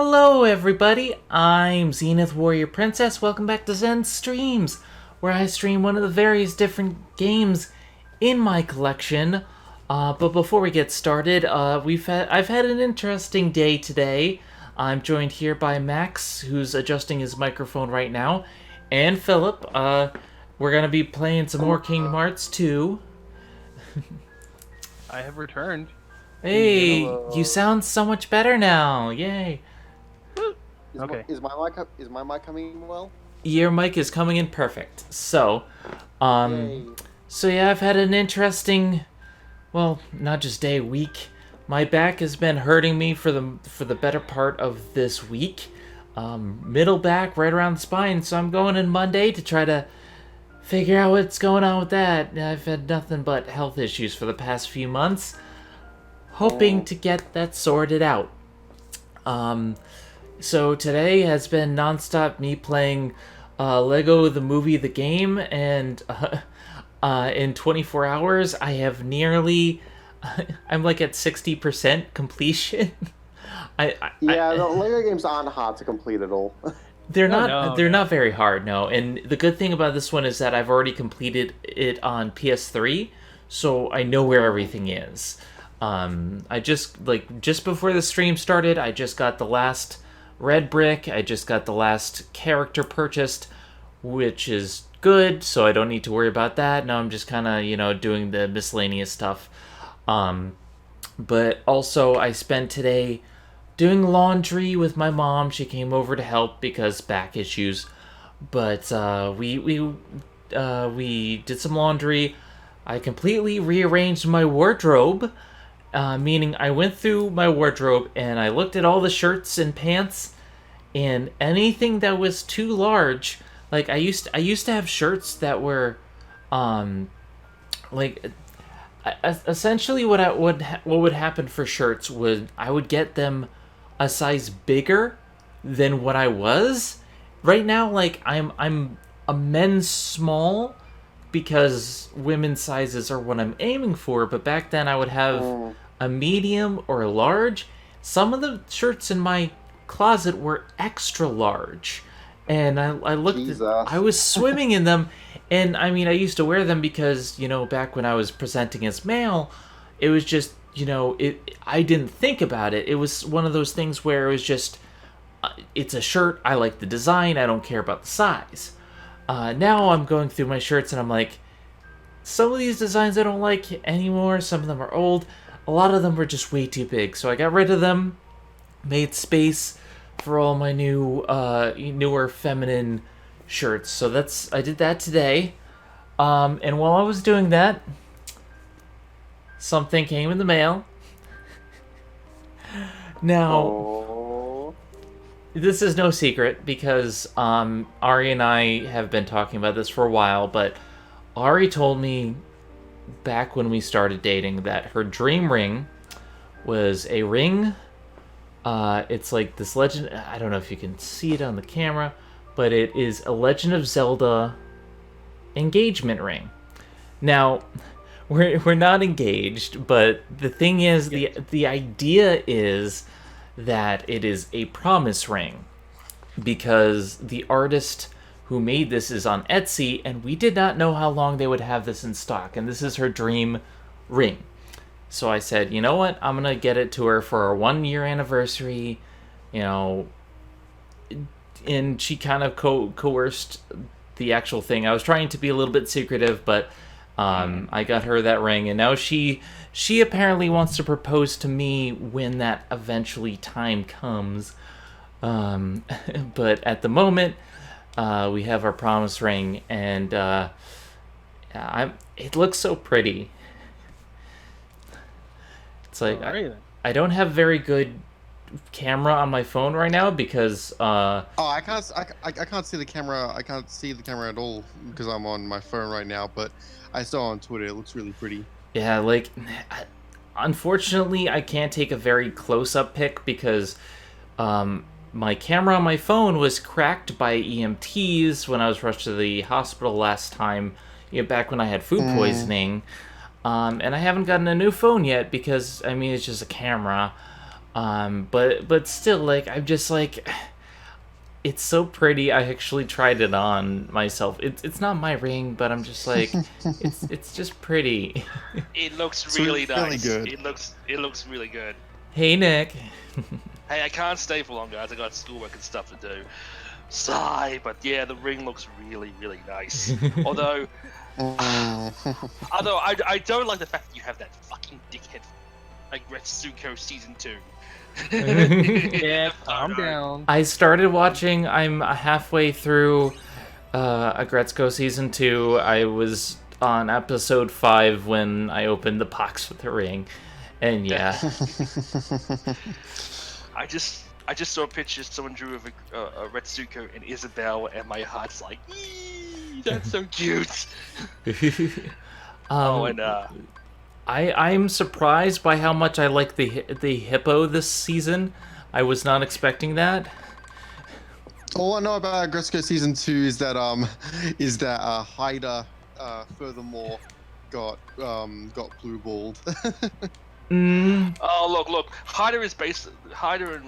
Hello everybody, I'm Zenith Warrior Princess. Welcome back to Zen Streams, where I stream one of the various different games in my collection. But before we get started, I've had an interesting day today. I'm joined here by Max, who's adjusting his microphone right now, and Philip. We're gonna be playing some more Kingdom Hearts 2. I have returned. Hey, you sound so much better now! Yay! Okay. Is my mic coming well? Your mic is coming in perfect. So, Yay. yeah, I've had an interesting, well, not just day, week. My back has been hurting me for the better part of this week. Middle back, right around the spine. So I'm going in Monday to try to figure out what's going on with that. I've had nothing but health issues for the past few months. Hoping to get that sorted out. So today has been nonstop me playing Lego the Movie the Game, and in 24 hours I have nearly, I'm like at 60% completion. The Lego games aren't hard to complete at all. They're not very hard, no. And the good thing about this one is that I've already completed it on PS3, so I know where everything is. I just before the stream started, I just got the last red brick. I just got the last character purchased, which is good, so I don't need to worry about that. Now I'm just kind of, doing the miscellaneous stuff. But also I spent today doing laundry with my mom. She came over to help because back issues. But we did some laundry. I completely rearranged my wardrobe. Meaning I went through my wardrobe and I looked at all the shirts and pants, and anything that was too large, like I used to have shirts that were, essentially what would happen for shirts would I would get them a size bigger than what I was. Right now, like I'm a men's small, because women's sizes are what I'm aiming for, but back then I would have a medium or a large. Some of the shirts in my closet were extra large, and I looked I was swimming in them, and I mean I used to wear them because, back when I was presenting as male, it was just, I didn't think about it. It was one of those things where it was just, it's a shirt, I like the design, I don't care about the size. Now I'm going through my shirts and I'm like, some of these designs I don't like anymore. Some of them are old. A lot of them were just way too big. So I got rid of them, made space for all my newer feminine shirts. So I did that today. And while I was doing that, something came in the mail. Now, this is no secret because Ari and I have been talking about this for a while, but Ari told me back when we started dating that her dream ring was a ring. It's like this legend. I don't know if you can see it on the camera, but it is a Legend of Zelda engagement ring. Now, we're not engaged, but the thing is, the idea is that it is a promise ring, because the artist who made this is on Etsy, and we did not know how long they would have this in stock, and this is her dream ring. So I said, you know what, I'm gonna get it to her for our 1-year anniversary, and she kind of coerced the actual thing. I was trying to be a little bit secretive, but I got her that ring, and now she apparently wants to propose to me when that eventually time comes. But at the moment, we have our promise ring, and it looks so pretty. It's like I don't have very good camera on my phone right now because I can't see the camera. I can't see the camera at all because I'm on my phone right now, but I saw on Twitter it looks really pretty. Yeah, unfortunately I can't take a very close-up pic because my camera on my phone was cracked by EMTs when I was rushed to the hospital last time, back when I had food poisoning. And I haven't gotten a new phone yet because, it's just a camera. But still, like, I'm just like, it's so pretty. I actually tried it on myself. It's not my ring, but I'm just like, it's just pretty. It looks So really it's really nice. good. It looks really good. Hey, Nick. Hey, I can't stay for long, guys. I got schoolwork and stuff to do. Sigh, but yeah, the ring looks really, really nice. Although I don't like the fact that you have that fucking dickhead Aggretsuko season 2. Yeah, calm down. I started watching. I'm halfway through Aggretsuko season 2. I was on episode 5 when I opened the box with the ring, and yeah. I just saw a picture someone drew of a Retsuko and Isabel, and my heart's like, "Eee, that's so cute." I'm surprised by how much I like the hippo this season. I was not expecting that. All I know about Aggretsuko season 2 is that Haida furthermore got blue balled. Oh look, Haida and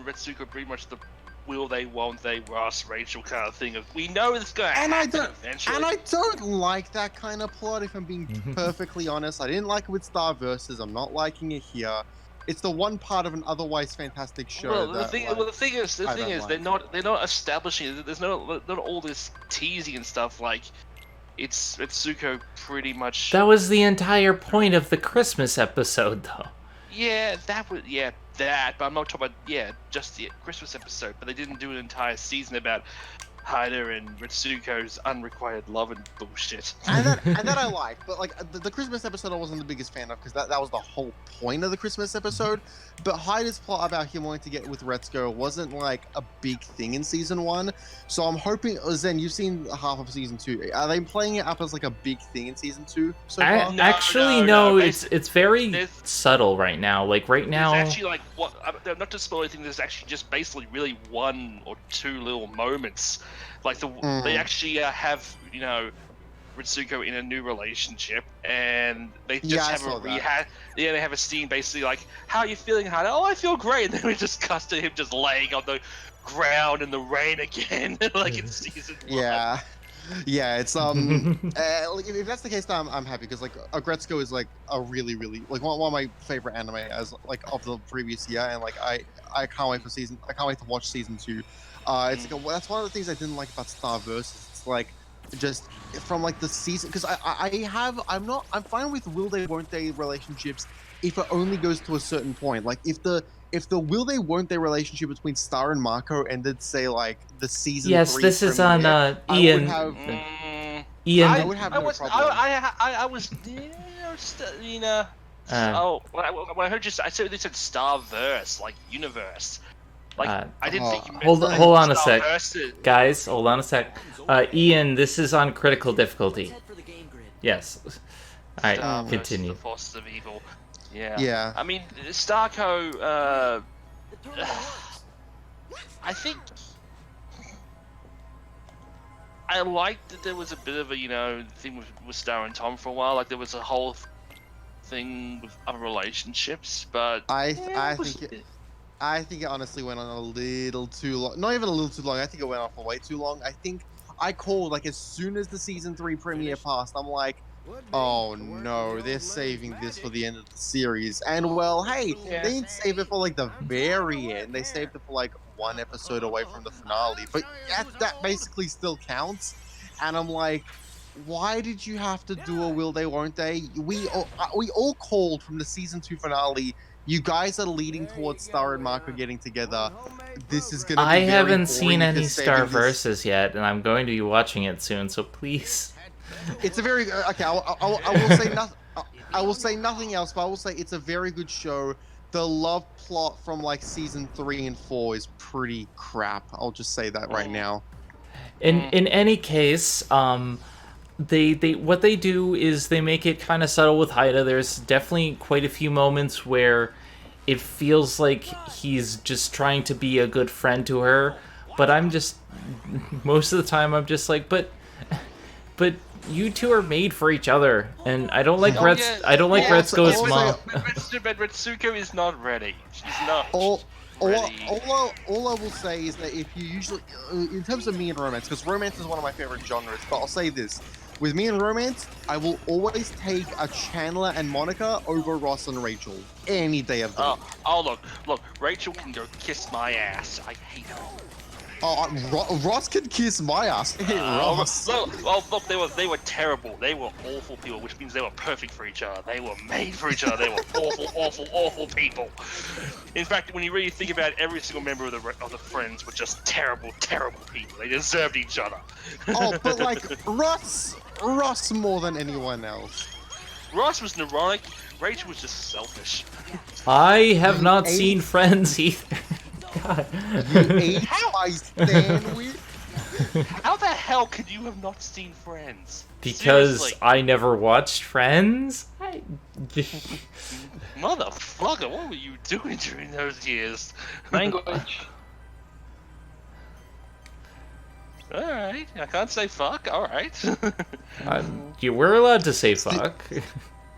Retsuko are pretty much the will they, won't they, Ross, Rachel kind of thing of we know it's gonna happen eventually. And I don't like that kind of plot, if I'm being perfectly honest. I didn't like it with Star Versus. I'm not liking it here. It's the one part of an otherwise fantastic show. Well, the thing is, they're not establishing it. There's not all this teasing and stuff like. It's Retsuko pretty much. That was the entire point of the Christmas episode, though. Yeah, that. But I'm not talking about just the Christmas episode. But they didn't do an entire season about Haida and Retsuko's unrequited love and bullshit. And that I like, but like the Christmas episode I wasn't the biggest fan of because that was the whole point of the Christmas episode. But Haida's plot about him wanting to get with Retsuko wasn't like a big thing in season 1. So I'm hoping, Zen, you've seen half of season 2. Are they playing it up as like a big thing in season 2 so far? No. It's very subtle right now. Like right now, it's actually like what? Not to spoil anything. There's actually just basically really 1 or 2 little moments. Like they actually have Retsuko in a new relationship, and they just have a rehash. Yeah, they have a scene basically like, "How are you feeling, Hana?" "Oh, I feel great." And then we just cut to him just laying on the ground in the rain again, like in season 1. Yeah, it's like, if that's the case, then I'm happy because like Aggretsuko is like a really like one of my favorite anime as like of the previous year, and like I can't wait to watch season 2. It's like that's one of the things I didn't like about Star Versus. It's like just from like the season because I'm fine with will they won't they relationships if it only goes to a certain point. Like if the will they won't they relationship between Star and Marco ended say like the season 3 yes, this is on Ian. Ian. I would have no problem. I was when I heard you, I said they said Starverse, like universe. Like I didn't think you meant hold on a sec, Starverse. guys. Hold on a sec. Ian, this is on critical difficulty. Yes. All right, Starverse, continue. The forces of evil. Yeah. Yeah. I mean, Starco. I think I liked that there was a bit of a thing with Star and Tom for a while. Like there was a whole thing with other relationships, but I think it honestly went on a little too long. Not even a little too long. I think it went on for way too long. I think I called like as soon as the season 3 premiere passed, I'm like, oh no, they're saving this for the end of the series. And well, hey, they didn't save it for like the very end. They saved it for like 1 episode away from the finale. But that basically still counts. And I'm like, why did you have to do a will they, won't they? We all called from the season 2 finale. You guys are leading towards Star and Marco getting together. This is gonna be I haven't seen any Star Versus yet, and I'm going to be watching it soon. So please. It's a very okay. I will say nothing. I will say nothing else, but I will say it's a very good show. The love plot from like season 3 and 4 is pretty crap. I'll just say that right now. In any case, they what they do is they make it kind of subtle with Haida. There's definitely quite a few moments where it feels like he's just trying to be a good friend to her, but I'm just most of the time I'm just like, but you two are made for each other, and I don't like Oh, yeah. I don't like Yeah, Retsuko's also- mom. But Retsuko is not ready. She's not All ready. I will say is that if you usually, in terms of me and romance, because romance is one of my favorite genres, but I'll say this. With me and romance, I will always take a Chandler and Monica over Ross and Rachel any day of the week. Oh, look, Rachel can go kiss my ass. I hate her. Ross can kiss my ass. I hate Ross. Look, they were terrible. They were awful people, which means they were perfect for each other. They were made for each other. They were awful people. In fact, when you really think about it, every single member of the Friends were just terrible people. They deserved each other. Oh, but like Ross more than anyone else. Ross was neurotic. Rachel was just selfish. I have not seen Friends either. God. You ate my sandwich. How the hell could you have not seen Friends? Because Seriously. I never watched Friends? Motherfucker, what were you doing during those years? Language. Alright, I can't say fuck, alright. You were allowed to say fuck.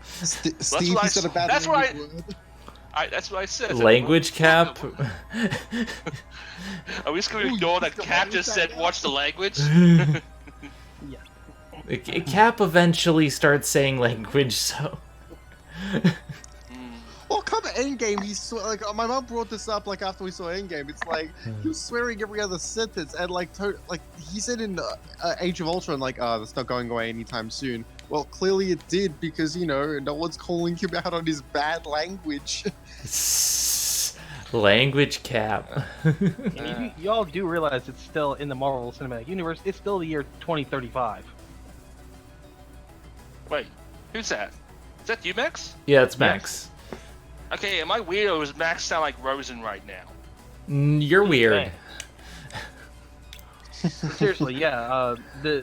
Steve, you said a bad that's language what word. That's what I said. Language cap. Are we just going to ignore that Cap just said watch the language? Cap eventually starts saying language, so. Well, come Endgame, he's like my mom brought this up like after we saw Endgame. It's like he was swearing every other sentence, and like he said in Age of Ultron, like, that's not going away anytime soon. Well, clearly it did because no one's calling him out on his bad language. Language cap. And y'all do realize it's still in the Marvel Cinematic Universe. It's still the year 2035. Wait, who's that? Is that you, Max? Yeah, it's Max. Okay, am I weird or does Max sound like Rosen right now? You're weird. Seriously, yeah. They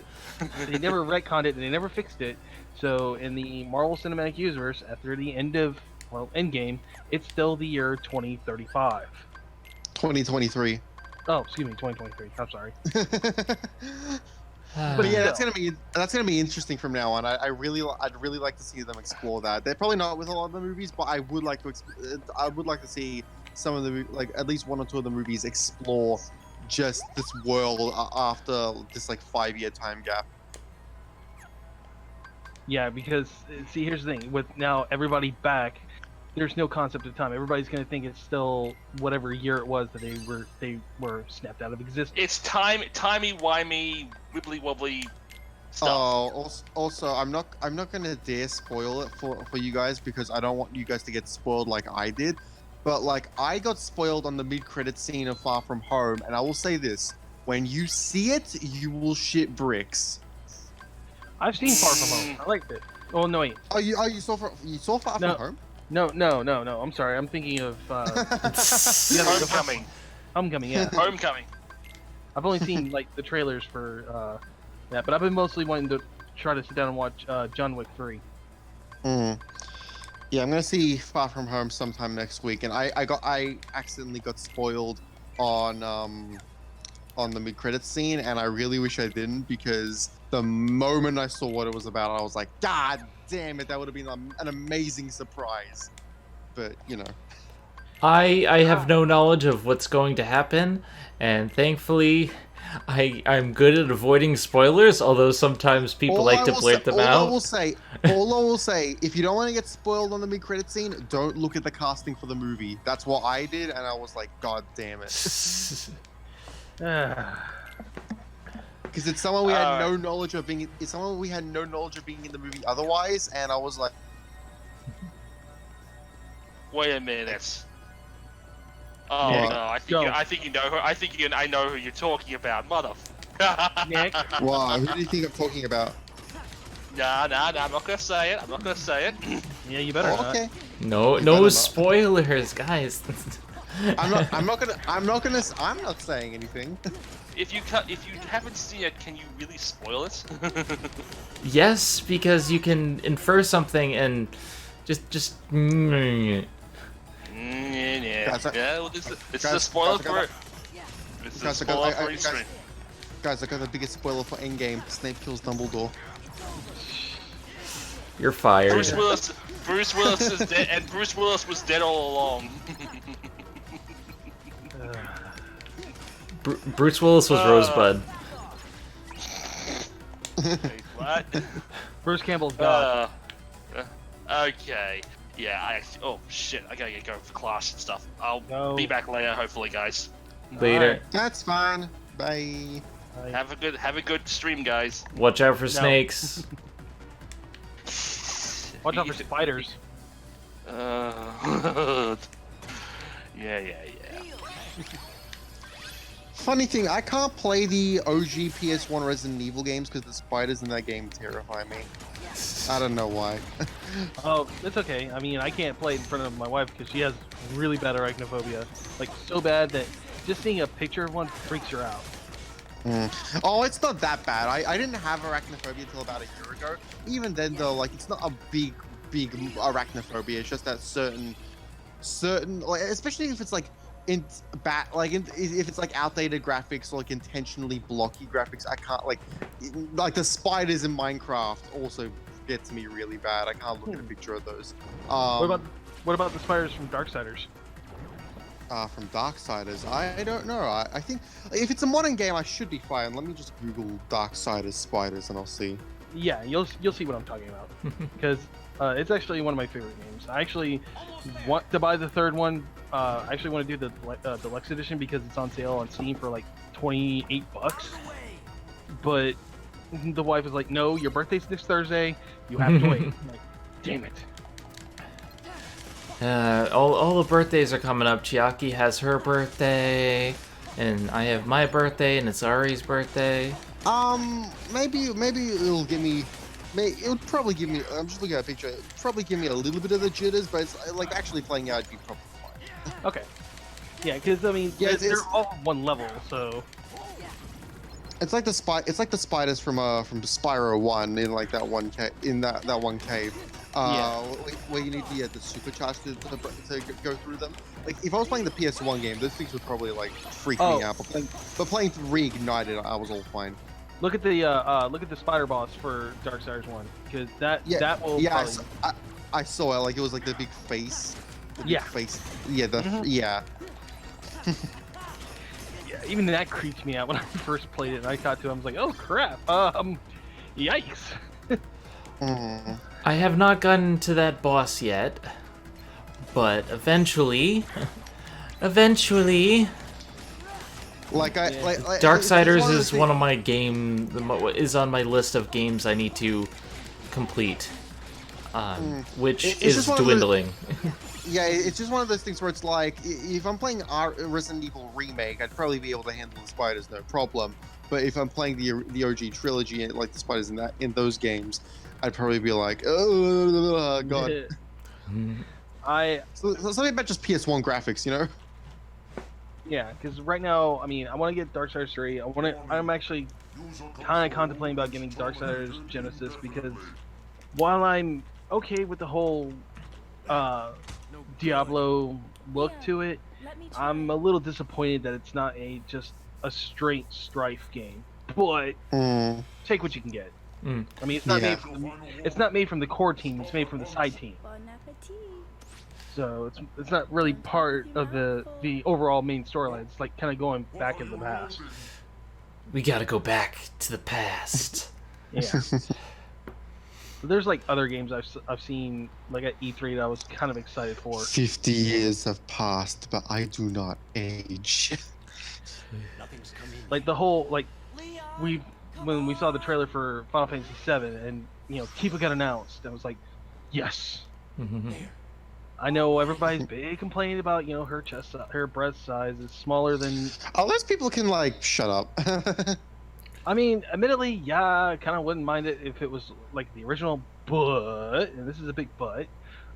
never retconned it and they never fixed it. So in the Marvel Cinematic Universe, after the end of Endgame, it's still the year 2035. 2023. Oh, excuse me, 2023. I'm sorry. But yeah, that's gonna be interesting from now on. I'd really like to see them explore that. They're probably not with a lot of the movies, but I would like to see some of the at least one or two of the movies explore just this world after this 5-year time gap. Yeah, because see, here's the thing: with now everybody back, there's no concept of time. Everybody's gonna think it's still whatever year it was that they were snapped out of existence. It's timey-wimey, wibbly-wobbly stuff. Oh, also, I'm not gonna dare spoil it for you guys because I don't want you guys to get spoiled like I did. But I got spoiled on the mid-credit scene of Far From Home, and I will say this: when you see it, you will shit bricks. I've seen Far From Home. I liked it. Oh no, wait. Oh, you saw Far From Home? No. I'm sorry. I'm thinking of Homecoming. Homecoming. Yeah. Homecoming. I've only seen the trailers for that, but I've been mostly wanting to try to sit down and watch John Wick 3. Yeah, I'm gonna see Far From Home sometime next week, and I accidentally got spoiled on the mid-credits scene, and I really wish I didn't because the moment I saw what it was about, I was like, God damn it, that would have been an amazing surprise. But I have no knowledge of what's going to happen, and thankfully, I'm good at avoiding spoilers. Although sometimes people like to blurt them out. All I will say, if you don't want to get spoiled on the mid-credit scene, don't look at the casting for the movie. That's what I did, and I was like, God damn it. Because it's someone we had no knowledge of being. It's someone we had no knowledge of being in the movie otherwise, and I was like, Wait a minute. Oh Yeah. no! I think you know who. I know who you're talking about, motherfucker. Nick, wow, who do you think I'm talking about? Nah, I'm not gonna say it. yeah, you better not. Okay. No spoilers, guys. I'm not saying anything. If you haven't seen it, can you really spoil it? Yes, because you can infer something and just. Yeah. Guys, Well, this is a guys, spoiler guys, for it. This is a spoiler for Zen Streams. Guys, I got the biggest spoiler for Endgame. Snape kills Dumbledore. You're fired. Bruce Willis is dead, and Bruce Willis was dead all along. Bruce Willis was Rosebud. Wait, what? Bruce Campbell's God. Okay. Yeah, oh shit, I gotta get going for class and stuff. I'll be back later, hopefully, guys. Later. Right. That's fine. Bye. Have a good stream, guys. Watch out for snakes. Watch out for spiders. Yeah. Funny thing, I can't play the OG PS1 Resident Evil games because the spiders in that game terrify me. I don't know why. Oh, it's okay. I mean, I can't play it in front of my wife because she has really bad arachnophobia. Like, so bad that just seeing a picture of one freaks her out. Oh, it's not that bad. I didn't have arachnophobia until about a year ago. Even then, though, like, it's not a big arachnophobia. It's just that certain, like, especially if it's like if it's like outdated graphics or like intentionally blocky graphics, I can't like the spiders in Minecraft also get to me really bad. I can't look at a picture of those. What about the spiders from Darksiders? From Darksiders, I don't know. I think if it's a modern game, I should be fine. Let me just Google Darksiders spiders and I'll see. Yeah, you'll see what I'm talking about because it's actually one of my favorite games. I actually want to buy the third one. I actually want to do the deluxe edition because it's on sale on Steam for like $28. But the wife was like, "No, your birthday's next Thursday. You have to wait." I'm like, damn it. All the birthdays are coming up. Chiaki has her birthday, and I have my birthday, and it's Ari's birthday. Maybe it'll give me. It would probably give me. I'm just looking at a picture. It'd probably give me a little bit of the jitters, but it's like actually playing out, it'd be probably fine. Okay. Yeah, because I mean, they're all one level, so. It's like the spiders from Spyro 1 in like that one that one cave. Where you need the supercharge to go through them. Like if I was playing the PS1 game, those things would probably like freak me out. But playing Reignited, I was all fine. Look at the spider boss for Darksiders 1 because that will. Yeah, probably... I saw it. Like it was like the big face. Yeah. Face. Yeah. Yeah. Yeah. Even that creeped me out when I first played it. And I got to it, I was like, oh crap. Yikes. I have not gotten to that boss yet, but eventually. Like Darksiders is one of my is on my list of games I need to complete, which is dwindling. Yeah, it's just one of those things where it's like, if I'm playing Resident Evil Remake, I'd probably be able to handle the spiders no problem. But if I'm playing the OG trilogy, like the spiders in those games, I'd probably be like, oh god. So something about just PS1 graphics, you know? Yeah, because right now, I mean, I want to get Darksiders 3. I'm actually kind of contemplating about getting Darksiders Genesis because while I'm okay with the whole Diablo look to it, I'm a little disappointed that it's not just a straight Strife game. But take what you can get. I mean, it's not made from the core team. It's made from the side team. So it's not really part of the overall main storyline. It's like kind of going back in the past. We gotta go back to the past. Yeah. There's like other games I've seen like at E3 that I was kind of excited for. 50 years have passed, but I do not age. Like the whole when we saw the trailer for Final Fantasy VII and Tifa got announced, I was like, yes. I know everybody's big complaining about her chest, her breast size is smaller than. Unless people can like shut up. I mean, admittedly, yeah, I kind of wouldn't mind it if it was like the original, but, and this is a big but,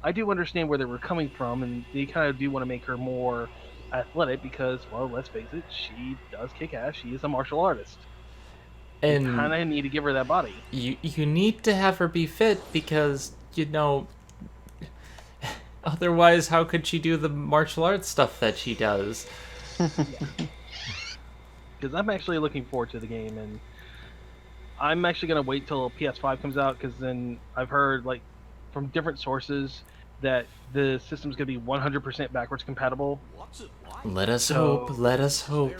I do understand where they were coming from, and they kind of do want to make her more athletic because, well, let's face it, she does kick ass. She is a martial artist. And you kind of need to give her that body. You need to have her be fit because, otherwise, how could she do the martial arts stuff that she does? Because I'm actually looking forward to the game, and I'm actually gonna wait till PS5 comes out because then I've heard like from different sources that the system's gonna be 100% backwards compatible. Let us So- hope. Let us hope.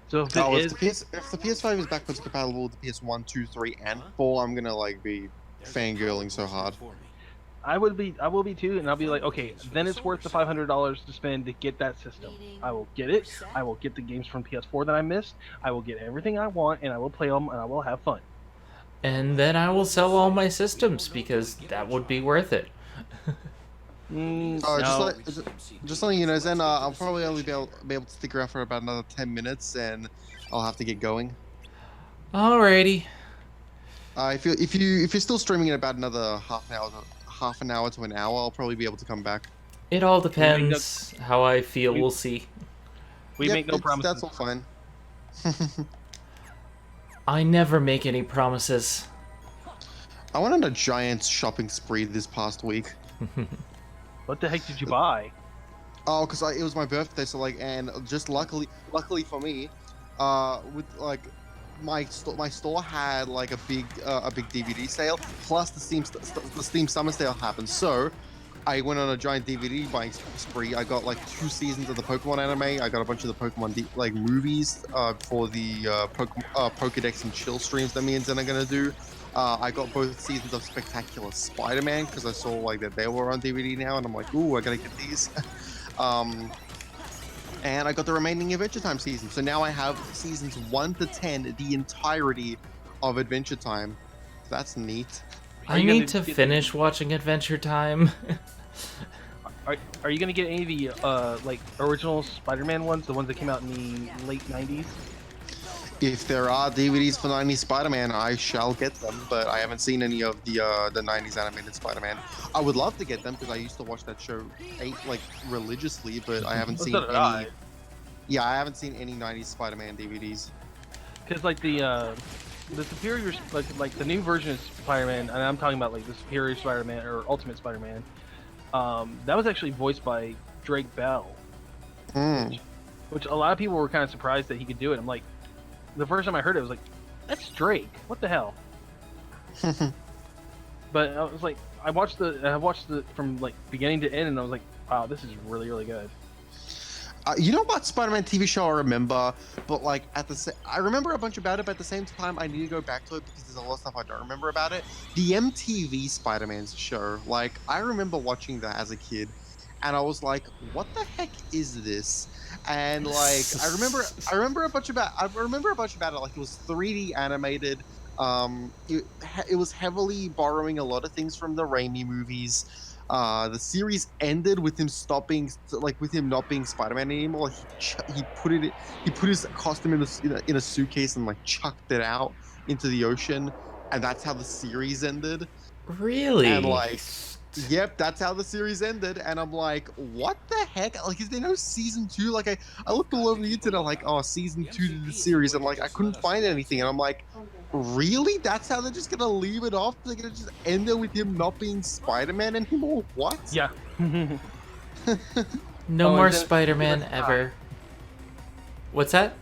So if it Oh, is, if the PS5 is backwards compatible with the PS1, 2, 3, and 4, I'm gonna like be fangirling so hard. I will be too, and I'll be like, okay, then it's worth the $500 to spend to get that system. I will get it. I will get the games from PS4 that I missed. I will get everything I want, and I will play them, and I will have fun. And then I will sell all my systems because that would be worth it. No. Just letting you know, Zen, I'll probably only be able to stick around for about another 10 minutes, and I'll have to get going. Alrighty. If you're still streaming in about another half an hour to an hour, I'll probably be able to come back. It all depends how I feel. We'll see. We make no promises. That's all fine. I never make any promises. I went on a giant shopping spree this past week. What the heck did you buy? Oh, because it was my birthday, so like, and just luckily for me, with like my store had like a big DVD sale, plus the Steam Summer Sale happened. So I went on a giant DVD buying spree. I got like 2 seasons of the Pokemon anime. I got a bunch of the Pokemon like movies for the Pokedex and Chill streams that me and Zen are gonna do. I got both seasons of Spectacular Spider-Man because I saw like that they were on DVD now, and I'm like, ooh, I gotta get these. And I got the remaining Adventure Time season. So now I have seasons 1 to 10, the entirety of Adventure Time. That's neat. I need to finish watching Adventure Time. Are you gonna get any of the like original Spider-Man ones, the ones that came out in the late 90s? If there are DVDs for 90s Spider-Man, I shall get them, but I haven't seen any of the 90s animated Spider-Man. I would love to get them because I used to watch that show like religiously, but I haven't seen any. Yeah, I haven't seen any 90s Spider-Man DVDs. Because like the superior, like the new version of Spider-Man, and I'm talking about like the superior Spider-Man or Ultimate Spider-Man, that was actually voiced by Drake Bell, which a lot of people were kind of surprised that he could do it. I'm like, the first time I heard it, I was like, that's Drake. What the hell? But I was like, I watched the from like beginning to end, and I was like, wow, this is really, really good. You know what Spider-Man TV show I remember, but like I remember a bunch about it, but at the same time I need to go back to it because there's a lot of stuff I don't remember about it. The MTV Spider-Man show, like I remember watching that as a kid, and I was like, what the heck is this? And like I remember a bunch about it. Like it was 3D animated. It was heavily borrowing a lot of things from the Raimi movies. The series ended with him not being Spider-Man anymore. He put his costume in a suitcase and like chucked it out into the ocean, and that's how the series ended. Really? And like, yep, that's how the series ended. And I'm like, what the heck? Like, is there no season 2? Like, I looked all over the internet, like, oh, season 2 to the series, and like I couldn't find anything. And I'm like, really? That's how they're just gonna leave it off? They're gonna just end it with him not being Spider-Man anymore? What? Yeah. No more Spider-Man ever. What's that?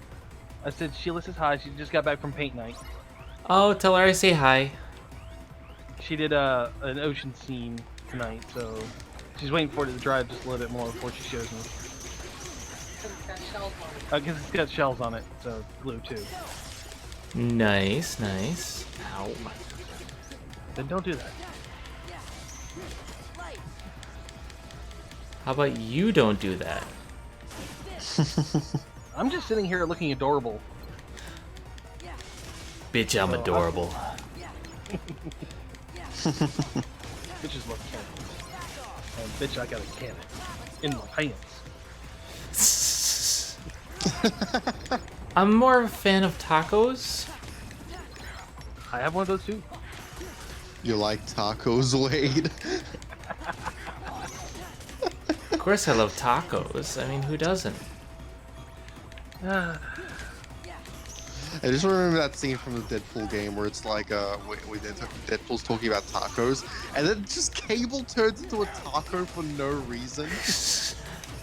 I said Sheila says hi. She just got back from paint night. Oh, tell her I say hi. She did an ocean scene tonight, so she's waiting for it to dry just a little bit more before she shows me. Because it's got shells on it, so glue too. Nice, nice. Ow. Then don't do that. How about you don't do that? I'm just sitting here looking adorable. Bitch, I'm adorable. Bitches love cannons. And bitch, I got a cannon in my pants. I'm more of a fan of tacos. I have one of those too. You like tacos, Wade? Of course I love tacos. I mean, who doesn't? I just remember that scene from the Deadpool game where it's like, Deadpool's talking about tacos, and then just Cable turns into a taco for no reason.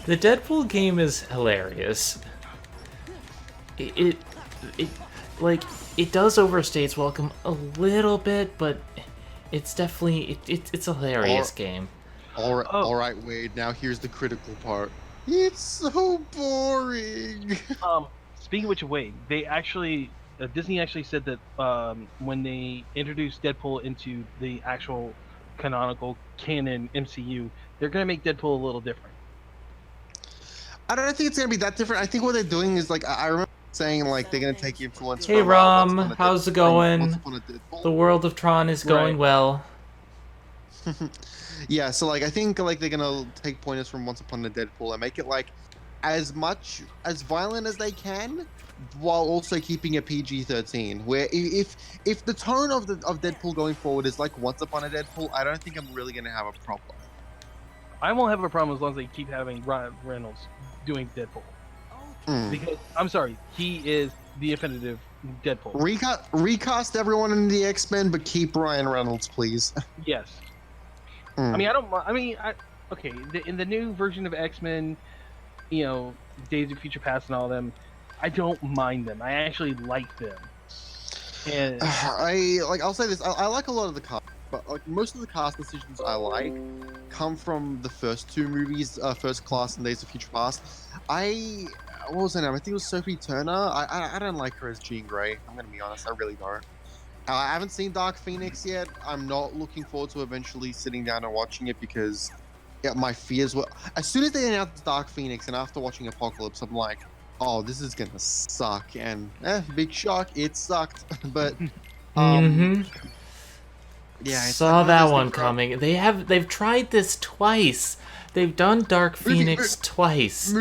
The Deadpool game is hilarious. it does overstay its welcome a little bit, but it's definitely it's a hilarious game. All right, Wade. Now here's the critical part. It's so boring. Speaking of which, Wade, they actually Disney actually said that when they introduced Deadpool into the actual canonical canon MCU, they're gonna make Deadpool a little different. I don't think it's gonna be that different. I think what they're doing is like I remember saying like they're gonna take influence. Hey from, Rom, Once Upon a how's it Deadpool- going? Once Upon a Deadpool. The world of Tron is going well. Yeah, so like I think like they're gonna take pointers from Once Upon a Deadpool and make it like as much as violent as they can, while also keeping a PG-13. Where if the tone of Deadpool going forward is like Once Upon a Deadpool, I don't think I'm really gonna have a problem. I won't have a problem as long as they keep having Ryan Reynolds doing Deadpool. Because I'm sorry, he is the definitive Deadpool. Recast everyone in the X-Men, but keep Ryan Reynolds, please. Yes. I mean, okay. In the new version of X-Men, you know, Days of Future Past and all of them, I don't mind them. I actually like them. And I'll say this: I like a lot of the cast, but like most of the cast decisions I like come from the first two movies, First Class and Days of Future Past. What was her name? I think it was Sophie Turner. I don't like her as Jean Grey. I'm gonna be honest, I really don't. I haven't seen Dark Phoenix yet. I'm not looking forward to eventually sitting down and watching it because my fears were... As soon as they announced Dark Phoenix and after watching Apocalypse, I'm like, oh, this is gonna suck. And, big shock, it sucked. But, yeah, it's Saw like that those one things coming. They've tried this twice. They've done Dark Phoenix twice.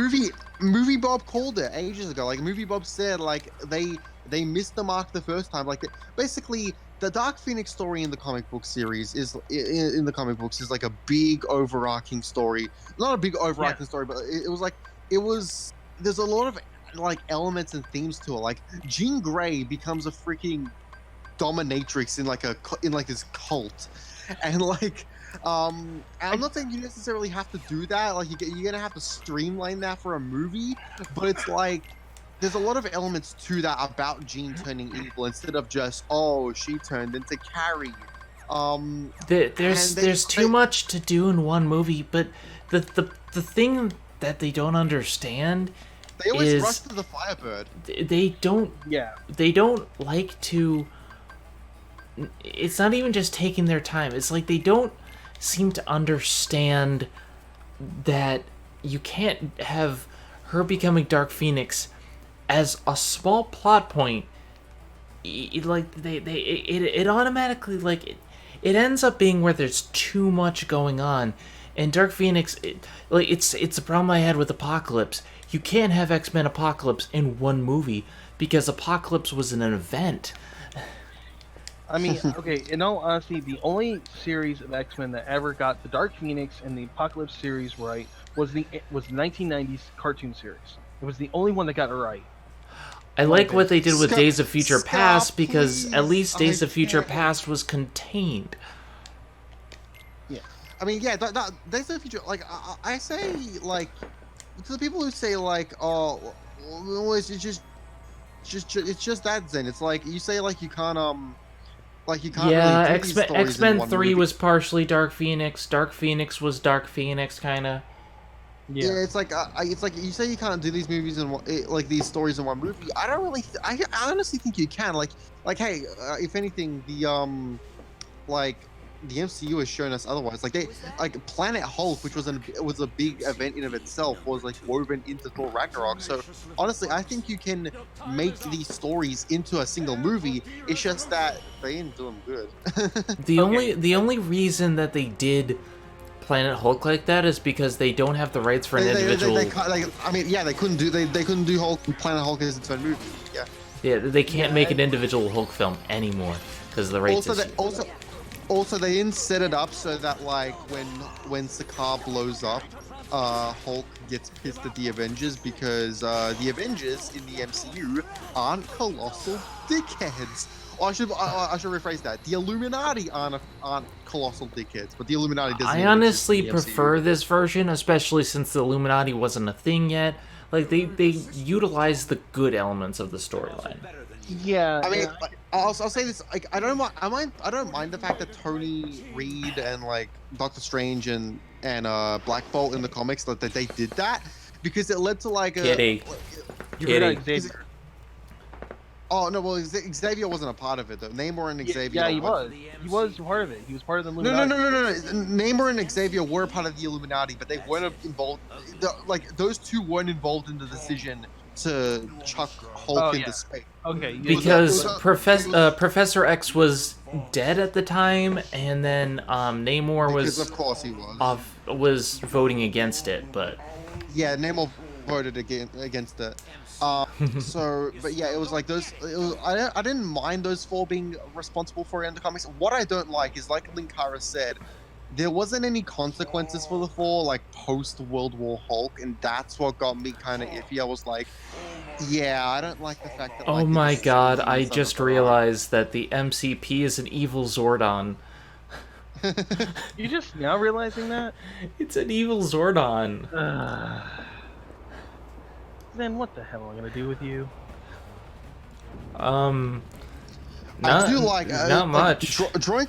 Movie Bob called it ages ago. Like, Movie Bob said, like, they missed the mark the first time. Like, basically, the Dark Phoenix story in the comic book series is like a big overarching story. Not a big overarching story, but there's a lot of like elements and themes to it. Like Jean Grey becomes a freaking dominatrix in this cult, and like I'm not saying you necessarily have to do that. Like you're gonna have to streamline that for a movie, but it's like there's a lot of elements to that about Jean turning evil instead of just she turned into Carrie. There's too much to do in one movie, but the thing that they don't understand they always is rush to the Firebird. They don't like to. It's not even just taking their time. It's like they don't seem to understand that you can't have her becoming Dark Phoenix as a small plot point. It automatically it ends up being where there's too much going on. And Dark Phoenix, it's a problem I had with Apocalypse. You can't have X-Men Apocalypse in one movie because Apocalypse was an event. I mean, okay, in all honesty, the only series of X-Men that ever got the Dark Phoenix and the Apocalypse series right was the 1990s cartoon series. It was the only one that got it right. I like what they did with Days of Future Stop, Past because please. at least Days of Future can't. Past was contained. Yeah. I mean, yeah, Days of the Future, like, I say, like, to the people who say, like, well, it's just that, Zen. It's like, you say, like, you can't really do these stories in X-Men one 3 movie. was partially Dark Phoenix. Dark Phoenix was Dark Phoenix, kind of. Yeah, it's like you say you can't do these movies these stories in one movie. I don't really. I honestly think you can. Like hey, if anything, the MCU has shown us otherwise. Like Planet Hulk, which was a big event in of itself, was like woven into Thor Ragnarok. So honestly, I think you can make these stories into a single movie. It's just that they didn't do them good. The only reason that they did Planet Hulk like that is because they don't have the rights for an individual. They couldn't do Hulk Planet Hulk as its own movie. Yeah. Yeah, they can't make an individual Hulk film anymore because of the rights issue. Also, they didn't set it up so that like when Sakaar blows up, Hulk gets pissed at the Avengers because the Avengers in the MCU aren't colossal dickheads. I should rephrase that. The Illuminati aren't colossal dickheads, but the Illuminati doesn't. I honestly prefer this version, especially since the Illuminati wasn't a thing yet. Like they utilize the good elements of the storyline. Yeah. I mean, yeah. I'll say this. Like, I don't mind the fact that Tony Reed and like Doctor Strange and Black Bolt in the comics that they did that because it led to like a. Kitty. You Kitty. forgot Xavier. Oh no! Well, Xavier wasn't a part of it though. Namor and Xavier. Yeah, he was. He was part of it. He was part of the No, Illuminati. no. Namor and Xavier were part of the Illuminati, but they weren't involved. Like those two weren't involved in the decision to chuck Hulk into space. Okay. Yeah, Because was- Professor X was dead at the time, and then Namor Because was of course he was. was voting against it, but Yeah, Namor voted against it. But yeah, it was like those. I didn't mind those four being responsible for it in the comics. What I don't like is, like Linkara said, there wasn't any consequences for the four, like post World War Hulk, and that's what got me kind of iffy. I was like, yeah, I don't like the fact that. oh like, my it's god, scenes I of just the- realized that the MCP is an evil Zordon. You just now realizing that? It's an evil Zordon. Then what the hell am I gonna do with you? Not, I do like not much. drawing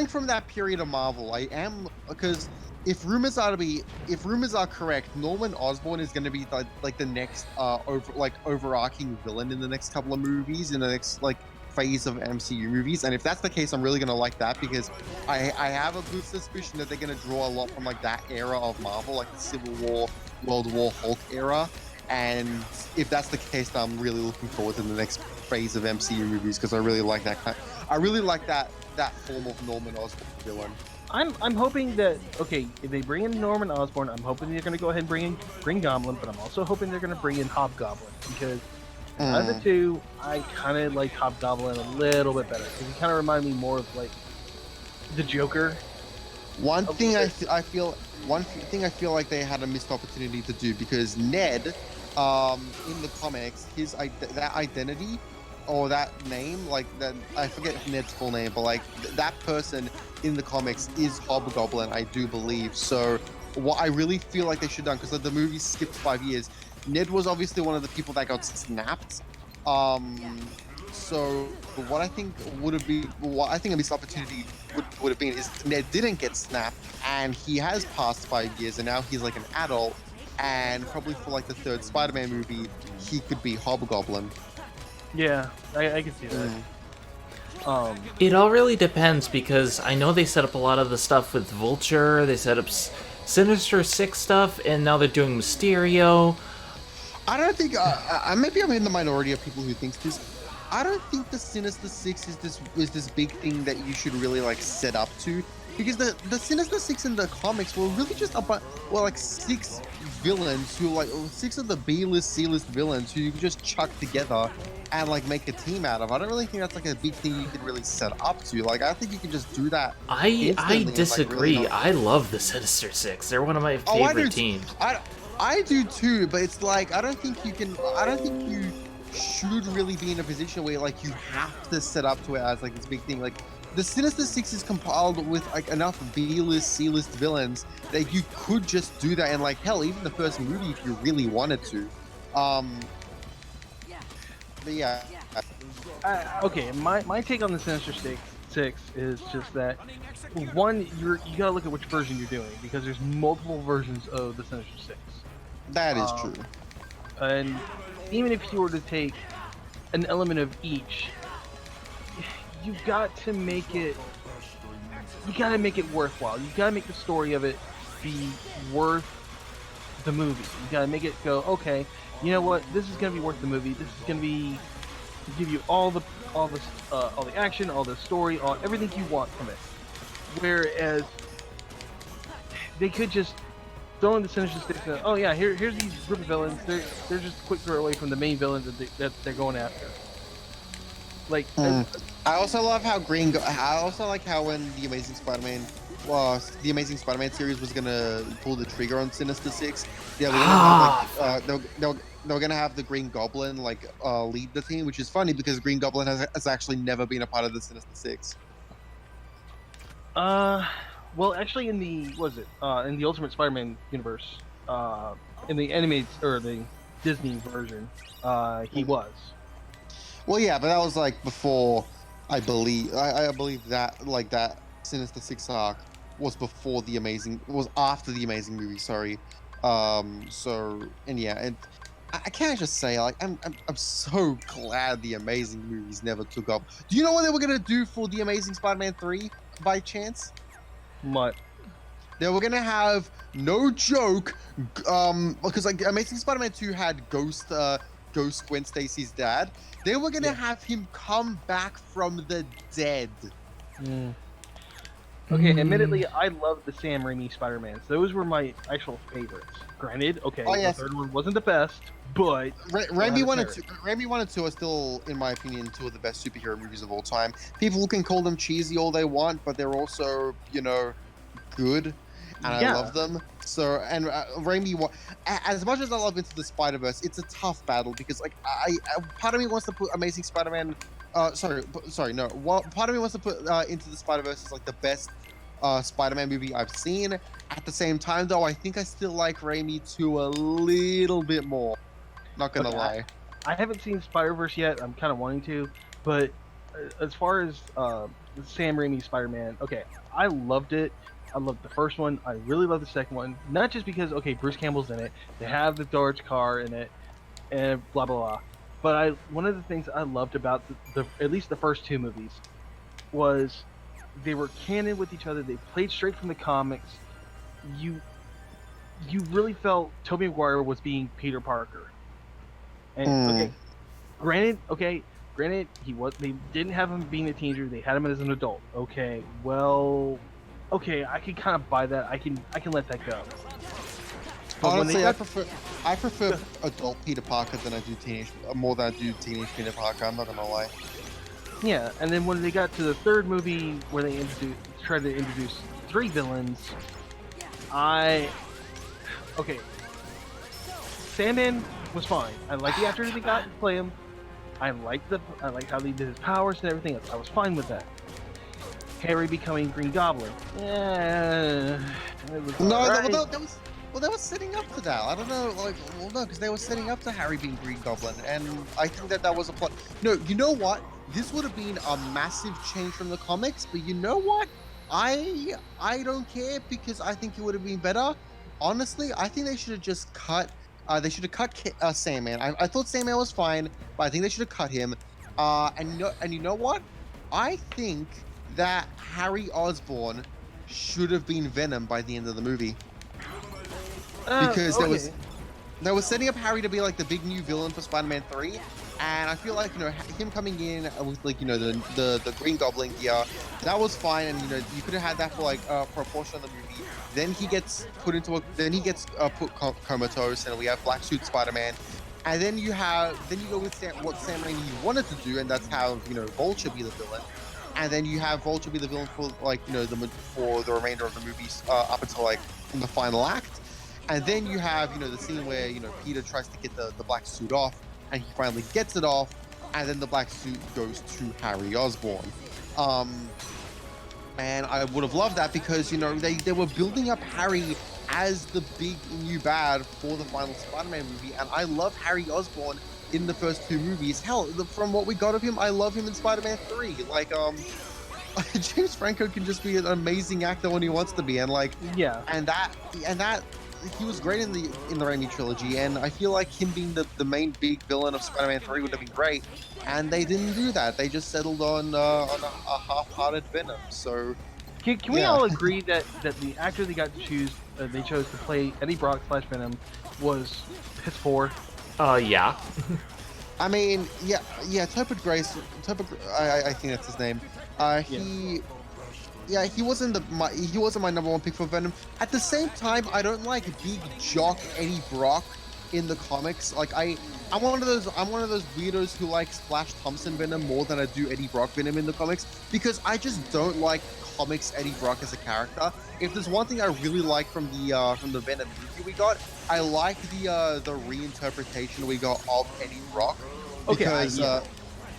from that period of Marvel. I am because if rumors are correct, Norman Osborn is going to be like the next overarching villain in the next couple of movies in the next like phase of MCU movies. And if that's the case, I'm really going to like that because I have a good suspicion that they're going to draw a lot from like that era of Marvel, like the Civil War, World War Hulk era. And if that's the case, I'm really looking forward to the next phase of MCU movies because I really like that that form of Norman Osborn villain. I'm hoping that if they bring in Norman Osborn, I'm hoping they're gonna go ahead and bring in Green Goblin, but I'm also hoping they're gonna bring in Hobgoblin because out of the two, I kind of like Hobgoblin a little bit better because he kind of reminded me more of like the Joker. One thing I feel like they had a missed opportunity to do because Ned, in the comics, that identity or that name, like that, I forget Ned's full name, but like that person in the comics is Hobgoblin, I do believe. So what I really feel like they should have done, because the movie skipped 5 years, Ned was obviously one of the people that got snapped. So what I think a missed opportunity would have been is Ned didn't get snapped, and he has passed 5 years, and now he's like an adult, and probably for like the third Spider-Man movie, he could be Hobgoblin. Yeah, I can see that. It all really depends because I know they set up a lot of the stuff with Vulture, they set up Sinister Six stuff, and now they're doing Mysterio. I don't think maybe I'm in the minority of people who thinks this. I don't think the Sinister Six is this big thing that you should really like set up to, because the Sinister Six in the comics were really just like six villains who like six of the B-list, C-list villains who you can just chuck together and like make a team out of. I don't really think that's like a big thing you can really set up to. Like I think you can just do that. I disagree. Like, really I love the Sinister Six. They're one of my favorite teams. I do too, but it's like I don't think you should really be in a position where like you have to set up to it as like this big thing. Like the Sinister Six is compiled with like enough B-list, C-list villains that you could just do that, and like hell, even the first movie if you really wanted to. But yeah. Okay, my take on the Sinister Six is just that one, you gotta look at which version you're doing because there's multiple versions of the Sinister Six. That is true. And even if you were to take an element of each, you've got to make it. You gotta make it worthwhile. You gotta make the story of it be worth the movie. You gotta make it go, okay, you know what? This is gonna be worth the movie. This is gonna be give you all the action, all the story, everything you want from it. Whereas they could just throw in the Sinister Six. Oh yeah, here's these group of villains. They're just a quick throw away from the main villains that they're going after. Like I also love how I also like how when the Amazing Spider-Man series was gonna pull the trigger on Sinister Six, they were gonna have the Green Goblin like lead the team, which is funny because Green Goblin has actually never been a part of the Sinister Six. Well, actually, in the Ultimate Spider-Man universe, in the animated or the Disney version, he was. Well, yeah, but that was like before. I believe that like that Sinister Six arc was before the Amazing. Was after the Amazing movie. Sorry. So and yeah, and I can't just say like I'm so glad the Amazing movies never took up. Do you know what they were gonna do for the Amazing Spider-Man 3 by chance? What? They were gonna have, no joke, because like Amazing Spider-Man 2 had Ghost Gwen Stacy's dad. They were gonna have him come back from the dead. Okay, admittedly, I love the Sam Raimi Spider-Mans. Those were my actual favorites. Granted, okay, the third one wasn't the best, but Raimi 1 and 2 are still, in my opinion, two of the best superhero movies of all time. People can call them cheesy all they want, but they're also, you know, good. And I love them. So, and Raimi, as much as I love Into the Spider-Verse, it's a tough battle because, like, part of me wants to put Amazing Spider-Man, part of me wants to put Into the Spider-Verse as like the best Spider-Man movie I've seen. At the same time, though, I think I still like Raimi 2 a little bit more. Not gonna lie. I haven't seen Spider-Verse yet. I'm kind of wanting to, but as far as Sam Raimi Spider-Man, okay, I loved it. I loved the first one. I really love the second one. Not just because, okay, Bruce Campbell's in it. They have the Dodge car in it, and blah blah blah. But one of the things I loved about the at least the first two movies was they were canon with each other. They played straight from the comics. You really felt Tobey Maguire was being Peter Parker. And granted, they didn't have him being a teenager. They had him as an adult. Okay, well. Okay, I can kind of buy that. I can let that go. But honestly, I prefer adult Peter Parker than I do more than I do teenage Peter Parker. I'm not gonna lie. Yeah, and then when they got to the third movie where they tried to introduce three villains, Sandman was fine. I like the actor they got to play him. I like how they did his powers and everything else. I was fine with that. Harry becoming Green Goblin. Yeah. They were setting up for that. I don't know, because they were setting up to Harry being Green Goblin, and I think that was a plot. No, you know what? This would have been a massive change from the comics, but you know what? I don't care because I think it would have been better. Honestly, I think they should have just cut. They should have cut Sandman. I thought Sandman was fine, but I think they should have cut him. And you know what? I think that Harry Osborn should have been Venom by the end of the movie. Because they were setting up Harry to be like the big new villain for Spider-Man 3, and I feel like, you know, him coming in with, like, you know, the Green Goblin gear, that was fine, and, you know, you could have had that for like for a portion of the movie. Then he gets put comatose, and we have Black Suit Spider-Man. And then you go with what Sam Raimi wanted to do, and that's how, you know, Vulture be the villain. And then you have Vulture be the villain for, like, you know, for the remainder of the movies up until, like, in the final act. And then you have, you know, the scene where, you know, Peter tries to get the black suit off, and he finally gets it off, and then the black suit goes to Harry Osborn. And I would have loved that because, you know, they were building up Harry as the big new bad for the final Spider-Man movie, and I love Harry Osborn in the first two movies. Hell, from what we got of him, I love him in Spider-Man 3. Like, James Franco can just be an amazing actor when he wants to be, and like, and that he was great in the Raimi trilogy, and I feel like him being the main big villain of Spider-Man 3 would have been great, and they didn't do that. They just settled on a half-hearted Venom. So, can we all agree that the actor they got to choose, they chose to play Eddie Brock / Venom, was piss poor? Yeah. I mean, yeah, Topher Grace, I think that's his name. He wasn't my number one pick for Venom. At the same time, I don't like big jock Eddie Brock in the comics. Like, I'm one of those weirdos who like Splash Thompson Venom more than I do Eddie Brock Venom in the comics, because I just don't like comics Eddie Brock as a character. If there's one thing I really like from the Venom movie we got, I like the reinterpretation we got of Eddie Brock, because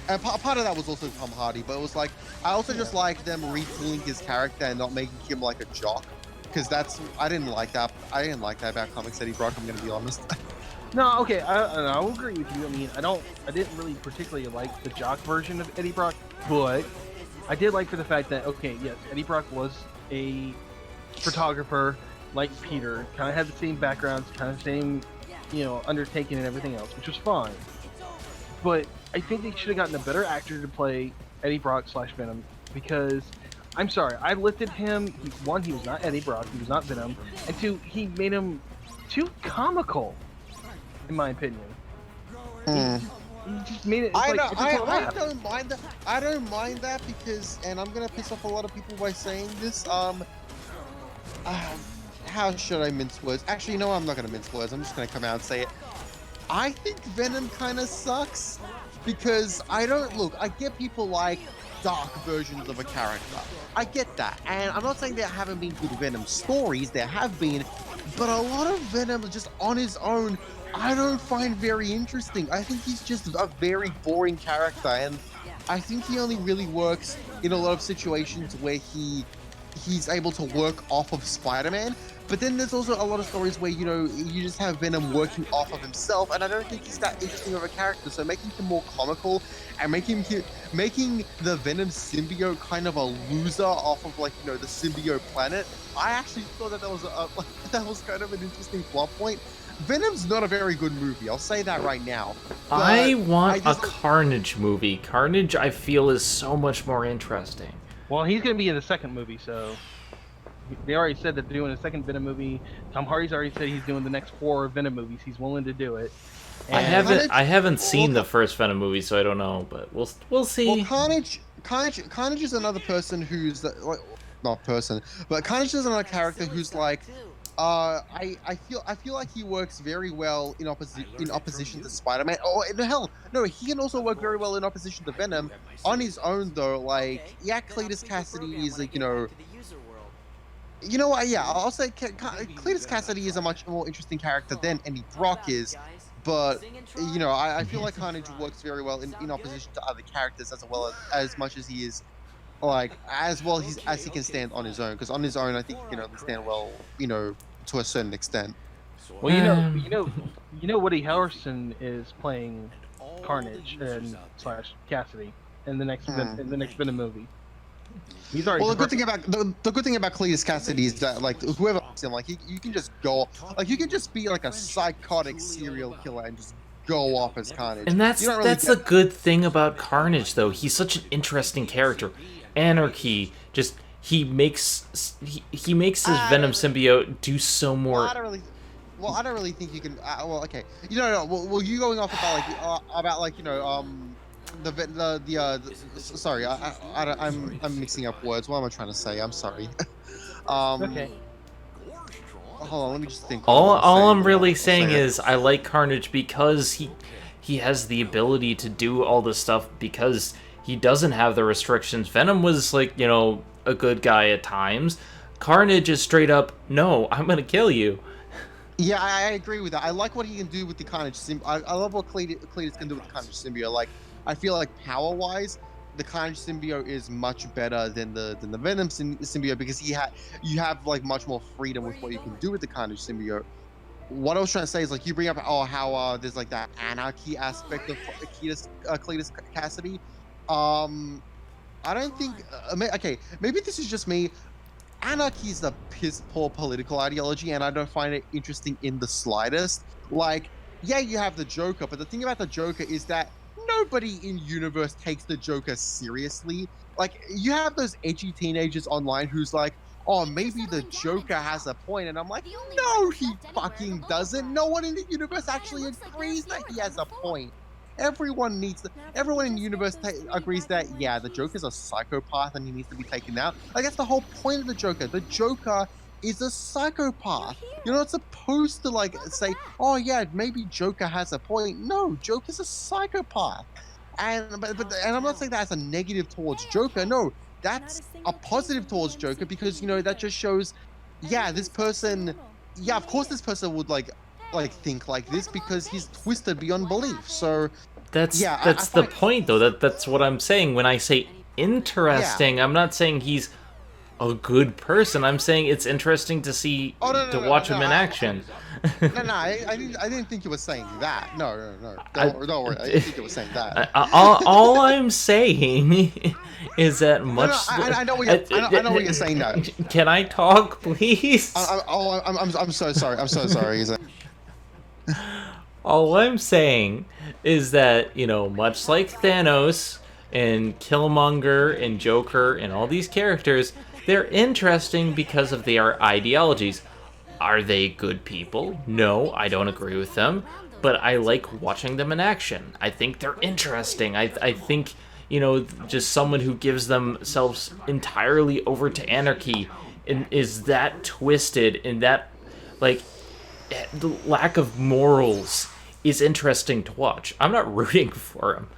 and part of that was also Tom Hardy, but it was like, I also just like them retooling his character and not making him like a jock, because I didn't like that about comics Eddie Brock, I'm gonna be honest. No, okay, I will agree with you. I mean, I didn't really particularly like the jock version of Eddie Brock, but I did like for the fact that, okay, yes, Eddie Brock was a photographer like Peter, kind of had the same backgrounds, kind of same, undertaking and everything else, which was fine. But I think they should have gotten a better actor to play Eddie Brock / Venom, because I'm sorry, I lifted him. One, he was not Eddie Brock, he was not Venom, and two, he made him too comical, in my opinion. He just made it. I don't mind that. I don't mind that because, and I'm gonna piss off a lot of people by saying this. How should I mince words? Actually, no, I'm not gonna mince words. I'm just gonna come out and say it. I think Venom kind of sucks because I get people like dark versions of a character. I get that, and I'm not saying there haven't been good Venom stories. There have been, but a lot of Venom just on his own, I don't find very interesting. I think he's just a very boring character, and I think he only really works in a lot of situations where he's able to work off of Spider-Man. But then there's also a lot of stories where, you just have Venom working off of himself, and I don't think he's that interesting of a character. So making him more comical and making the Venom symbiote kind of a loser off of, the symbiote planet, I actually thought that was kind of an interesting plot point. Venom's not a very good movie, I'll say that right now. I want a Carnage movie. Carnage, I feel, is so much more interesting. Well, he's going to be in the second movie, so they already said that they're doing a second Venom movie. Tom Hardy's already said he's doing the next 4 Venom movies. He's willing to do it. And I haven't seen the first Venom movie, so I don't know, but we'll see. Well, Carnage is another person who's not person, but Carnage is another character who's I feel like he works very well in opposition to Spider-Man. Oh, hell, no, he can also work very well in opposition to Venom. On his own, though, Cletus Cassidy is you know what? Yeah, I'll say Cletus Cassidy is a much more interesting character than Eddie Brock is. But I feel like Carnage works very well in opposition to other characters as much as he is. As well as he can stand on his own, because on his own, I think he can only stand well, to a certain extent. Well, you know, Woody Harrelson is playing Carnage and / Cassidy in the next Venom movie. He's already. Well, the good thing about Cletus Cassidy is that whoever him, you can just go, you can just be a psychotic serial killer and just go off as Carnage. And that's the good thing about Carnage, though. He's such an interesting character. Anarchy, just he makes his Venom symbiote do so more. I don't really think you can. Okay. Well, you going off sorry, I'm mixing up words. What am I trying to say? I'm sorry. Okay. Hold on, let me just think. All I'm really saying is I like Carnage because he has the ability to do all this stuff because he doesn't have the restrictions. Venom was a good guy at times. Carnage is straight up, no, I'm gonna kill you. Yeah, I agree with that. I like what he can do with the Carnage symbiote. I love what Cletus can do with the Carnage symbiote. I feel like power-wise, the Carnage symbiote is much better than the Venom symbiote because you have much more freedom with what you can do with the Carnage symbiote. What I was trying to say is you bring up how there's that anarchy aspect of Cletus Cassidy. I don't think. Okay, maybe this is just me. Anarchy is a piss poor political ideology, and I don't find it interesting in the slightest. Yeah, you have the Joker, but the thing about the Joker is that nobody in universe takes the Joker seriously. You have those edgy teenagers online who's oh, maybe the Joker has a point, and I'm no, he fucking doesn't. No one in the universe actually agrees that he has a point. Everyone in the universe agrees that, yeah, the Joker's a psychopath and he needs to be taken out. That's the whole point of the Joker. The Joker is a psychopath. You're not supposed to say, oh yeah, maybe Joker has a point. No, Joker's a psychopath. And I'm not saying that as a negative towards Joker. No, that's a positive towards Joker because that just shows, yeah, this person, yeah, of course this person would think like this because he's twisted beyond belief. So that's the point, though. That's what I'm saying when I say interesting. Yeah. I'm not saying he's a good person. I'm saying it's interesting to see watch him in action. No, I didn't think you were saying that. No. Don't worry. I didn't think you were saying that. All I'm saying is that much. I know what you're saying now. Can I talk, please? I'm so sorry. I'm so sorry. All I'm saying is that, much like Thanos and Killmonger and Joker and all these characters, they're interesting because of their ideologies. Are they good people? No, I don't agree with them, but I like watching them in action. I think they're interesting. I think, just someone who gives themselves entirely over to anarchy and is that twisted and that, the lack of morals is interesting to watch. I'm not rooting for him.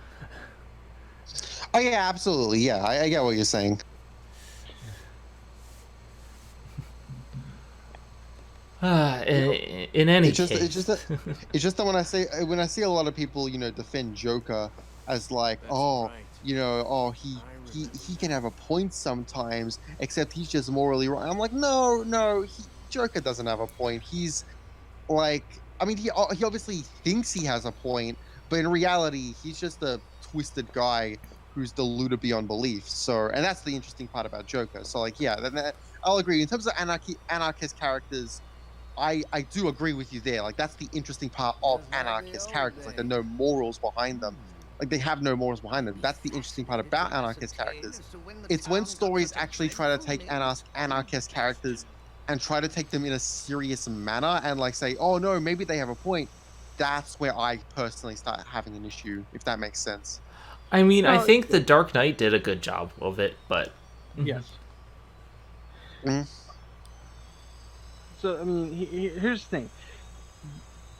Oh yeah, absolutely. Yeah, I get what you're saying. In any case, it's just that when I see a lot of people, defend Joker as like, he can have a point sometimes, except he's just morally wrong. I'm like, no, Joker doesn't have a point. He's like, I mean, he obviously thinks he has a point, but in reality, he's just a twisted guy who's deluded beyond belief. So, and that's the interesting part about Joker. So, like, yeah, I'll agree. In terms of anarchist characters, I do agree with you there. Like, that's the interesting part of anarchist characters. Like, there are no morals behind them. Like, they have no morals behind them. That's the interesting part about anarchist characters. It's when stories actually try to take anarchist characters and try to take them in a serious manner and like say, oh no, maybe they have a point. That's where I personally start having an issue, if that makes sense. I mean, I think The Dark Knight did a good job of it, but yes. Mm-hmm. So I mean, here's the thing.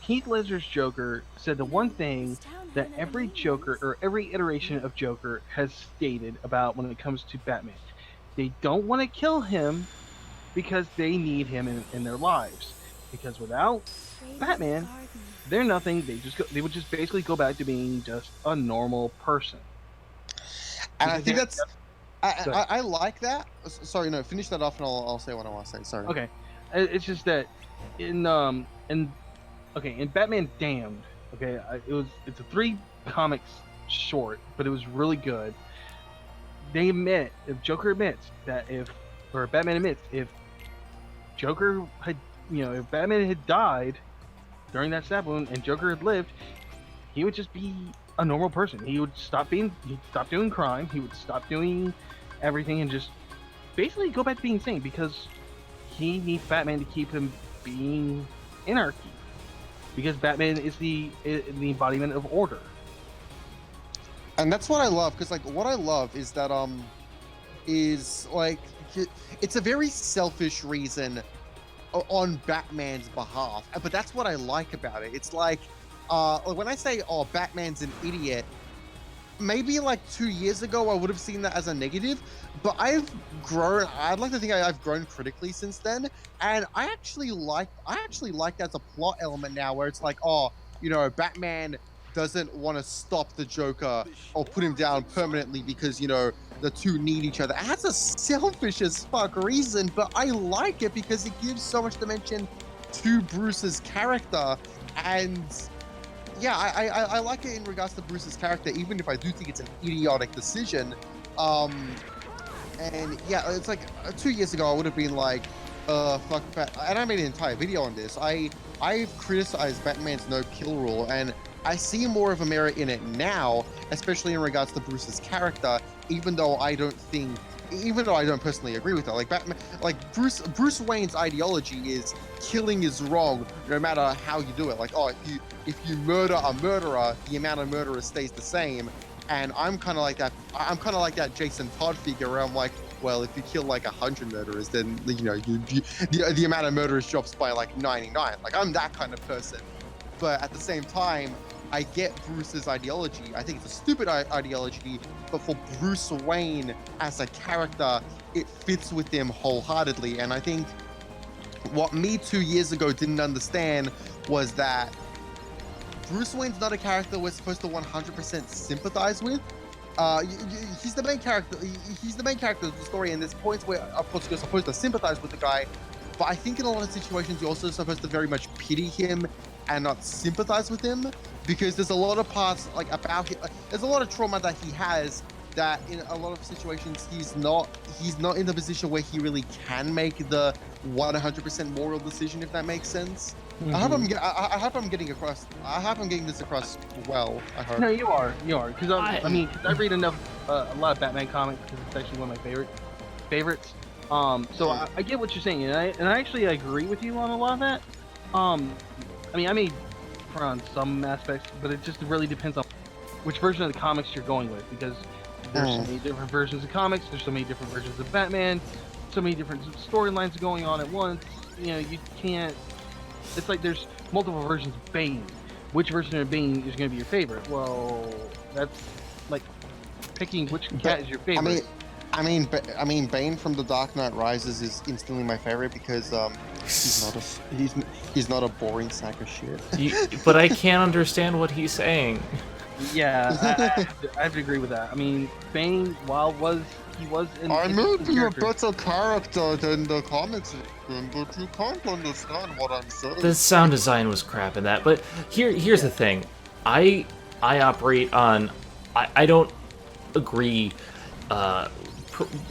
Heath Ledger's Joker said the one thing that every Joker or every iteration of Joker has stated about when it comes to Batman. They don't want to kill him because they need him in their lives. Because without Batman, they're nothing. They would just basically go back to being just a normal person. And I think I like that. Sorry, no, finish that off and I'll say what I want to say. Sorry. Okay, it's just that in Batman Damned, okay, it's a 3 comics short, but it was really good. They admit, if Batman admits, if Joker had, if Batman had died during that stab wound and Joker had lived, he would just be a normal person. He'd stop doing crime, he would stop doing everything and just basically go back to being sane because he needs Batman to keep him being anarchy. Because Batman is the embodiment of order. And that's what I love, because what I love is that is like it's a very selfish reason on Batman's behalf, but that's what I like about it. It's like when I say, oh, Batman's an idiot, maybe 2 years ago I would have seen that as a negative, but I'd like to think I've grown critically since then, and I actually like that as a plot element now, where it's like, oh, Batman doesn't want to stop the Joker or put him down permanently because, the two need each other. And that's a selfish as fuck reason, but I like it because it gives so much dimension to Bruce's character. And yeah, I like it in regards to Bruce's character, even if I do think it's an idiotic decision. And yeah, it's 2 years ago I would have been like, fuck Batman. And I made an entire video on this. I've criticized Batman's no kill rule, and I see more of a merit in it now, especially in regards to Bruce's character, even though I don't personally agree with it. Batman, Bruce Wayne's ideology is killing is wrong no matter how you do it. If you murder a murderer, the amount of murderers stays the same. And I'm kind of like that. I'm kind of like that Jason Todd figure where I'm like, well, if you kill 100 murderers, then the amount of murderers drops by 99. I'm that kind of person. But at the same time, I get Bruce's ideology. I think it's a stupid ideology, but for Bruce Wayne as a character, it fits with him wholeheartedly. And I think what me 2 years ago didn't understand was that Bruce Wayne's not a character we're supposed to 100% sympathize with. He's the main character. He's the main character of the story, and there's points where, of course, you're supposed to sympathize with the guy. but I think in a lot of situations you're also supposed to very much pity him and not sympathize with him, because there's a lot of parts like about him. There's a lot of trauma that he has that in a lot of situations he's not in the position where he really can make the 100% moral decision, if that makes sense. I hope I'm getting across. I hope I'm getting this across well. I hope. No, you are, because I mean, I read enough, a lot of Batman comics because it's actually one of my favorites. So I get what you're saying, and I actually agree with you on a lot of that. I mean, I may differ on some aspects, but it just really depends on which version of the comics you're going with, because there's so many different versions of comics, there's so many different versions of Batman, so many different storylines going on at once. You know, you can't. It's like there's multiple versions of Bane. Which version of Bane is going to be your favorite? Well, that's like picking which cat is your favorite. I mean, Bane from The Dark Knight Rises is instantly my favorite because he's not a boring sack of shit. But I can't understand what he's saying. Yeah, I have to agree with that. I mean, Bane, while he was in. I may be a better character than the comics, but you can't understand what I'm saying. The sound design was crap in that, but here's the thing. I operate on. I don't agree.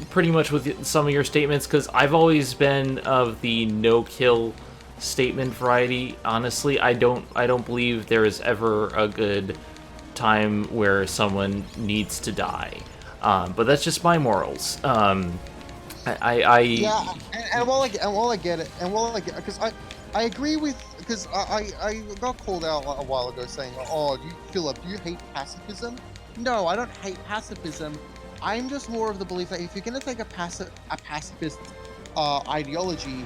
Pretty much with some of your statements, because I've always been of the no-kill statement variety. Honestly, I don't believe there is ever a good time where someone needs to die. But that's just my morals. Yeah, and while I get it, because I agree with, because I got called out a while ago saying, oh, Philip, do you hate pacifism? No, I don't hate pacifism. I'm just more of the belief that if you're going to take a pacifist ideology,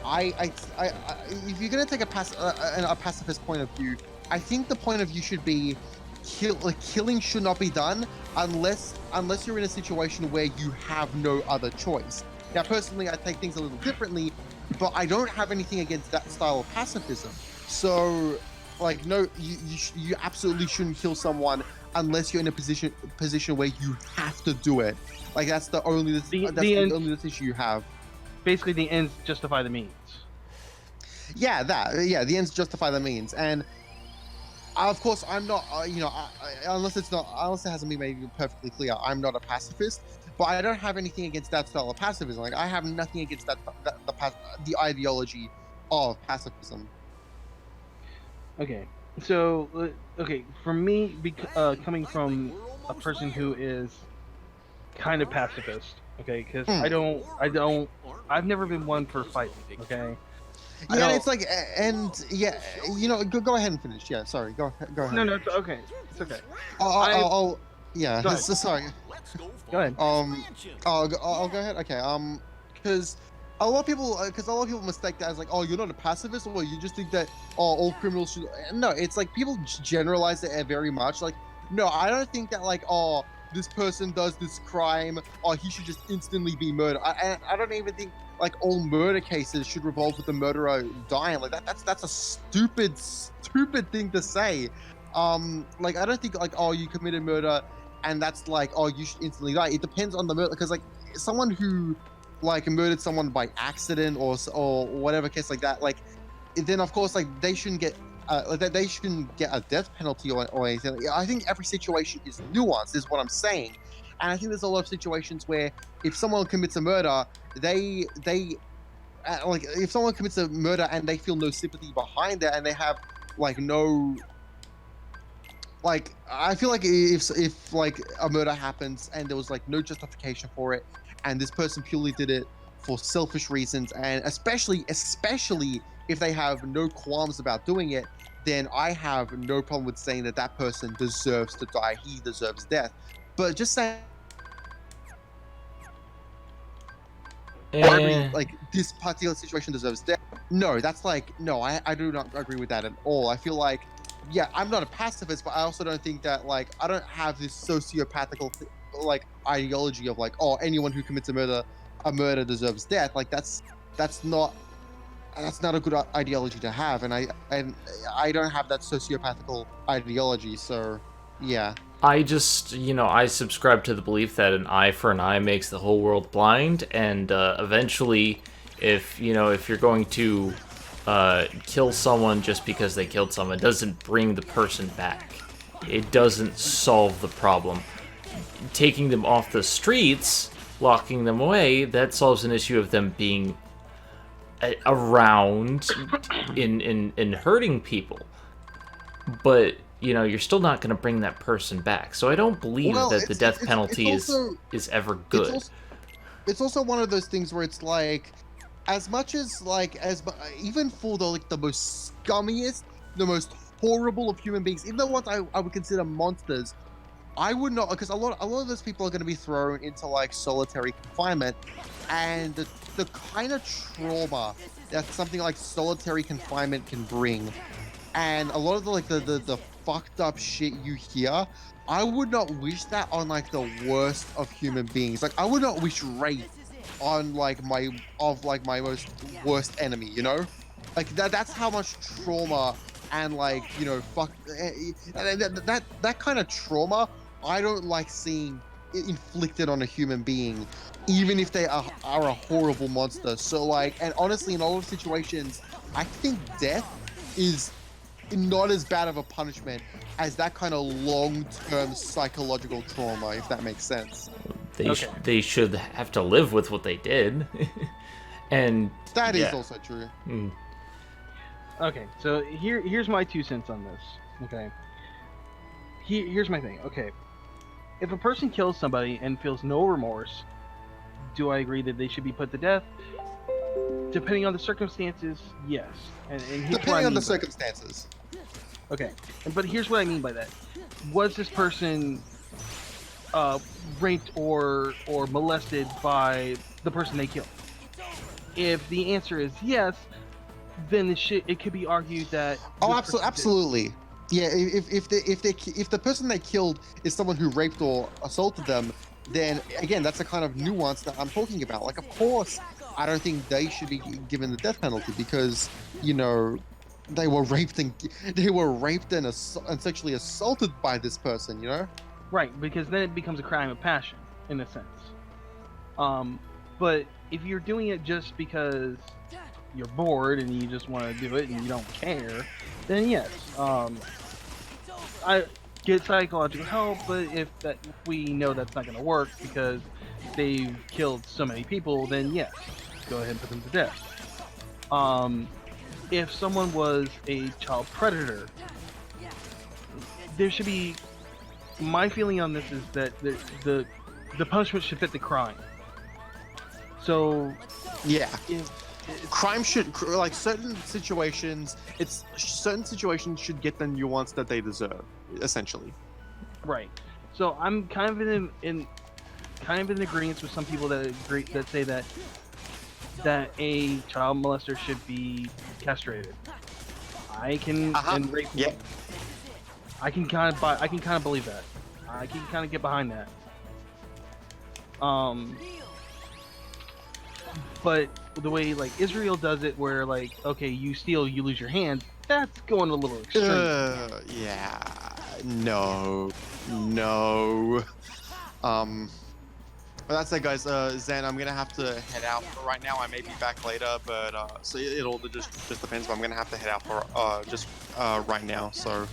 if you're going to take a pacifist point of view, I think the point of view should be killing should not be done unless you're in a situation where you have no other choice. Now, personally, I take things a little differently, but I don't have anything against that style of pacifism. So, like, no, you absolutely shouldn't kill someone unless you're in a position where you have to do it. Like, that's the only only issue you have. Basically, the ends justify the means. Yeah, the ends justify the means, and of course, I'm not. Unless it hasn't been made perfectly clear, I'm not a pacifist. But I don't have anything against that style of pacifism. Like, I have nothing against the ideology of pacifism. Okay. So, for me, coming from a person who is kind of pacifist, okay, because I've never been one for fighting, okay. Yeah, it's like, and yeah, go ahead and finish. Yeah, sorry, go ahead. No, it's okay. It's okay. Yeah, sorry. Go ahead. I'll go ahead. Okay. Because a lot of people mistake that as like, oh, you're not a pacifist, or you just think that all criminals should. No, it's like people generalize it very much. Like, no, I don't think that like, oh, this person does this crime, or he should just instantly be murdered. I don't even think like all murder cases should revolve with the murderer dying. Like that's a stupid thing to say. Like, I don't think like, oh, you committed murder and that's like, oh, you should instantly die. It depends on the murder, because like someone who like murdered someone by accident or whatever case like that, like then of course like they shouldn't get a death penalty or anything. I think every situation is nuanced, is what I'm saying. And I think there's a lot of situations where if someone commits a murder, they like, if someone commits a murder and they feel no sympathy behind it, and they have like no, like, I feel like if like a murder happens and there was like no justification for it, and this person purely did it for selfish reasons, and especially if they have no qualms about doing it, then I have no problem with saying that that person deserves to die. He deserves death. But just saying, like, this particular situation deserves death. No, that's like, no, I do not agree with that at all. I feel like, yeah, I'm not a pacifist, but I also don't think that, like, I don't have this sociopathical, like, ideology of like, oh, anyone who commits a murder deserves death. Like, that's not a good ideology to have, and I don't have that sociopathical ideology. So, yeah. I just, I subscribe to the belief that an eye for an eye makes the whole world blind, and eventually, If you're going to kill someone just because they killed someone, it doesn't bring the person back. It doesn't solve the problem. Taking them off the streets, locking them away, that solves an issue of them being around in hurting people. But you're still not going to bring that person back. So I don't believe that the death penalty is ever good. It's also one of those things where it's like, as much as even for the most scummiest, the most horrible of human beings, even the ones I would consider monsters, I would not, because a lot of those people are going to be thrown into like solitary confinement, and the kind of trauma that something like solitary confinement can bring, and a lot of the fucked up shit you hear, I would not wish that on like the worst of human beings. Like I would not wish rape on like my most worst enemy. Like that's how much trauma and like fuck that kind of trauma I don't like seeing inflicted on a human being, even if they are a horrible monster. So like, and honestly, in a lot of situations, I think death is not as bad of a punishment as that kind of long-term psychological trauma, if that makes sense. They should have to live with what they did. And that is also true. Okay, so here's my 2 cents on this. Okay, here's my thing. Okay, if a person kills somebody and feels no remorse, do I agree that they should be put to death? Depending on the circumstances, yes. And depending on the circumstances. Okay, but here's what I mean by that. Was this person raped or molested by the person they killed? If the answer is yes, then it could be argued that. Oh, absolutely. Yeah, if the person they killed is someone who raped or assaulted them, then again that's the kind of nuance that I'm talking about. Like, of course, I don't think they should be given the death penalty because they were raped and sexually assaulted by this person. Right, because then it becomes a crime of passion in a sense. But if you're doing it just because you're bored and you just want to do it and you don't care, then yes. I get psychological help, but if we know that's not going to work because they've killed so many people, then yes, go ahead and put them to death. If someone was a child predator, there should be. My feeling on this is that the punishment should fit the crime. So yeah. Crime should, like certain situations should get the nuance that they deserve, essentially. Right. So I'm kind of in agreement with some people that say that a child molester should be castrated. I can Yep. I can kind of believe that. I can kind of get behind that. But the way like Israel does it, where like, okay, you steal, you lose your hand, that's going a little extreme. Yeah. No. But that's it, guys. Zen, I'm gonna have to head out for right now. I may be back later, but so it'll just depends. But I'm gonna have to head out for right now. So,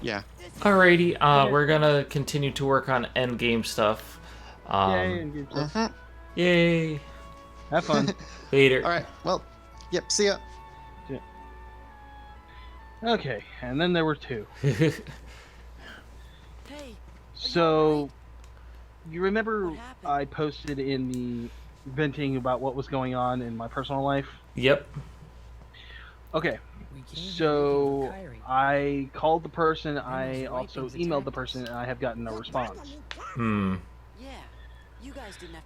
yeah. Alrighty. We're gonna continue to work on endgame stuff. Yay! Have fun. Later. All right. Well, yep. See ya. Yeah. Okay, and then there were 2. So, you remember I posted in the venting about what was going on in my personal life? Yep. Okay. So I called the person. I also emailed the person, and I have gotten no response.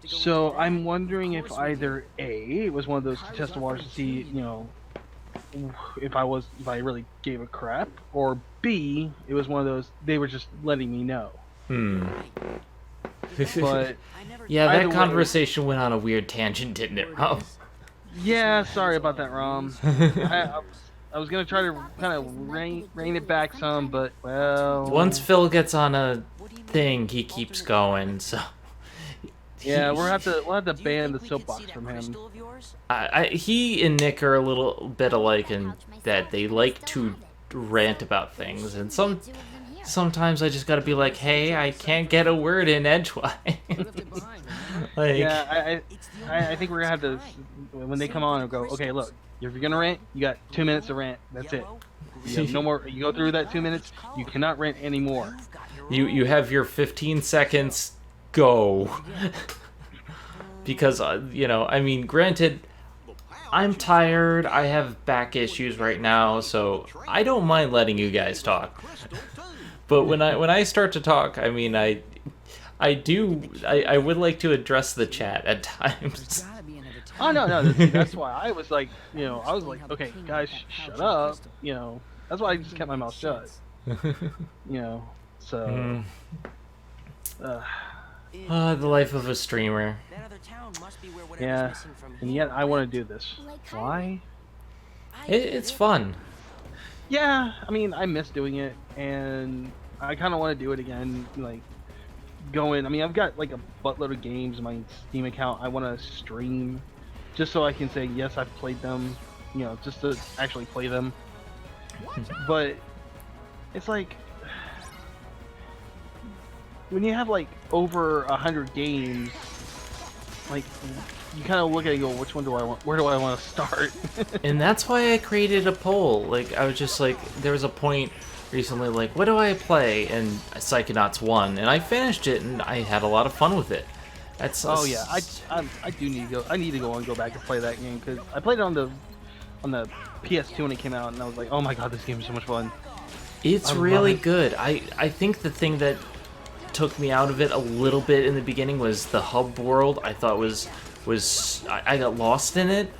So I'm wondering if either A, it was one of those to test the waters to see, if I really gave a crap, or B, it was one of those they were just letting me know. But yeah, that conversation went on a weird tangent, didn't it, Rom? Yeah, sorry about that, Rom. I was gonna try to kind of rein it back some, but well. Once Phil gets on a thing, he keeps going. So Yeah, we'll have to ban the soapbox from him. He and Nick are a little bit alike in that they like to rant about things, and sometimes I just gotta be like, hey, I can't get a word in edgewise. Like, yeah, I think we're gonna have to, when they come on and go, okay, look, if you're gonna rant, you got 2 minutes to rant. That's it. You have no more. You go through that 2 minutes, you cannot rant anymore. you have your 15 seconds. Go. Because I mean, granted, I'm tired. I have back issues right now, so I don't mind letting you guys talk. But when I start to talk, I mean, I would like to address the chat at times. Oh no, that's why I was like, okay, guys, shut up. That's why I just kept my mouth shut. So. The life of a streamer. Yeah, and yet I want to do this. Why? It's fun. Yeah, I mean, I miss doing it, and I kind of want to do it again. Like, I mean, I've got like a buttload of games in my Steam account. I want to stream, just so I can say yes, I've played them. Just to actually play them. But it's like, when you have like over 100 games, like, you kind of look at it and go, which one do I want? Where do I want to start? And that's why I created a poll. Like, I was just like, there was a point recently, like, what do I play? And Psychonauts won, and I finished it, and I had a lot of fun with it. That's oh yeah, I do need to go. I need to go back and play that game, because I played it on the PS2 when it came out, and I was like, oh my god, this game is so much fun. It's really good. I think the thing that took me out of it a little bit in the beginning was the hub world. I thought I got lost in it.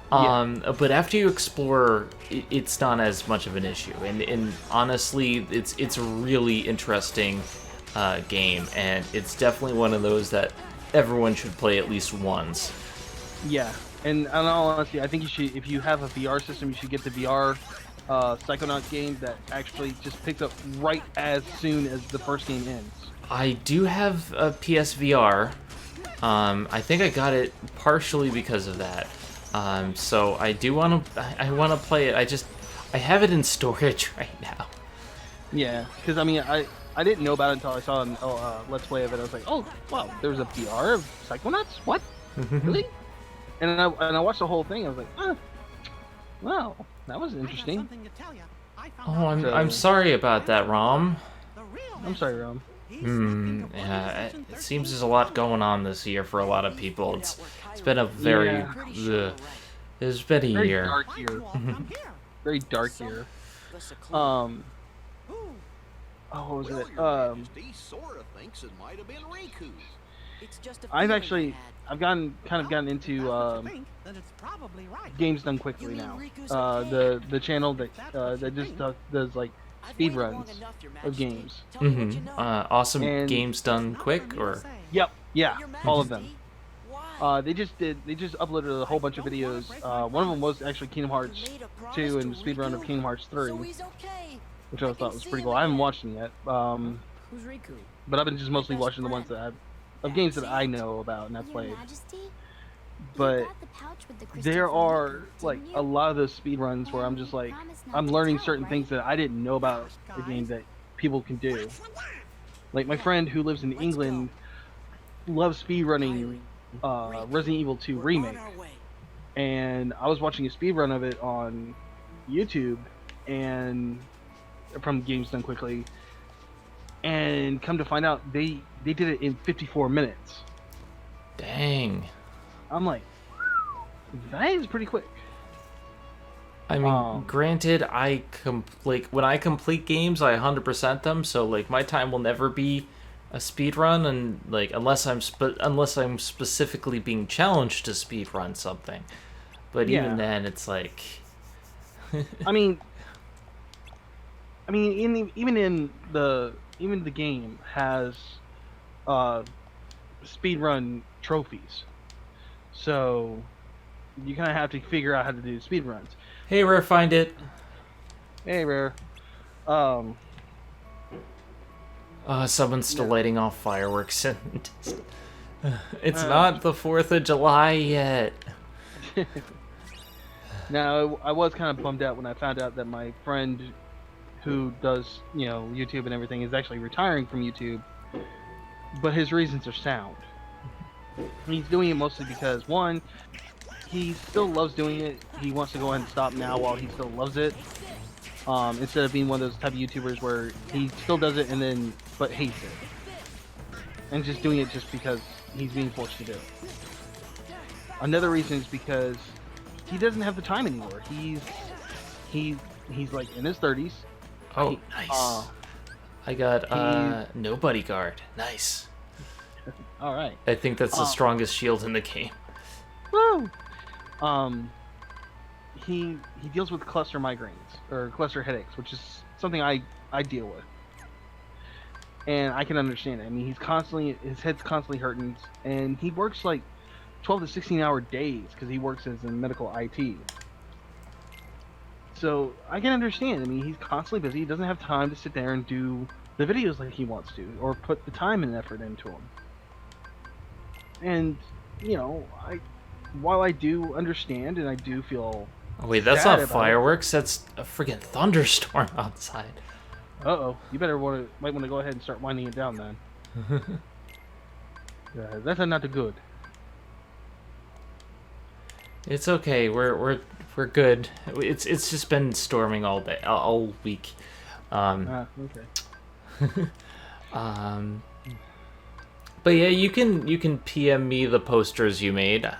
But after you explore, it's not as much of an issue. And honestly, it's a really interesting game, and it's definitely one of those that everyone should play at least once. Yeah, and in all honesty, I think you should, if you have a VR system, you should get the VR Psychonauts game that actually just picks up right as soon as the first game ends. I do have a PSVR. I think I got it partially because of that. So I do want to play it. I have it in storage right now. Yeah, because I mean, I didn't know about it until I saw a Let's Play of it. I was like, oh wow, there's a VR of Psychonauts? What? Really? And I watched the whole thing. I was like, wow, that was interesting. Oh, I'm sorry about that, Rom. I'm sorry, Rom. Yeah, it seems there's a lot going on this year for a lot of people. It's been a very it's been a very year. Dark year. Very dark year. What was it? I've gotten into games done quickly now. The channel that just does like speed runs of games. Awesome and games done quick, or yep, yeah, all of them. They just uploaded a whole bunch of videos. One of them was actually Kingdom Hearts 2 and speed run of Kingdom Hearts 3, which I thought was pretty cool. I haven't watched them yet, but I've been just mostly watching the ones that of games that I know about and I've played. But there are like a lot of those speed runs where I'm just like, I'm learning certain things that I didn't know about the game that people can do. Like my friend who lives in England loves speed running Resident Evil 2 Remake, and I was watching a speed run of it on YouTube and from Games Done Quickly, and come to find out they did it in 54 minutes. Dang. I'm like, that is pretty quick. I mean, granted, when I complete games, I 100% them, so like my time will never be a speed run, and like unless I'm specifically being challenged to speed run something. But even then, it's like, I mean, even the game has speed run trophies, so you kind of have to figure out how to do speed runs. Hey, Rare, find it. Hey, Rare. Someone's still lighting off fireworks, and It's not the 4th of July yet. Now, I was kind of bummed out when I found out that my friend who does, YouTube and everything is actually retiring from YouTube, but his reasons are sound. He's doing it mostly because, one, he still loves doing it. He wants to go ahead and stop now while he still loves it. Instead of being one of those type of YouTubers where he still does it but hates it. And just doing it just because he's being forced to do it. Another reason is because he doesn't have the time anymore. He's like in his 30s. Oh, nice. I got no bodyguard. Nice. All right. I think that's the strongest shield in the game. Woo! He deals with cluster migraines or cluster headaches, which is something I deal with, and I can understand it. I mean, his head's constantly hurting, and he works like 12 to 16-hour days because he works as in medical IT. So I can understand. I mean, he's constantly busy. He doesn't have time to sit there and do the videos like he wants to, or put the time and effort into them. And while I do understand and I do feel wait, that's not fireworks. That's a friggin' thunderstorm outside. Uh-oh. You might want to go ahead and start winding it down then. That's not good. It's okay. We're good. It's just been storming all day, all week. Okay. But yeah, you can PM me the posters you made.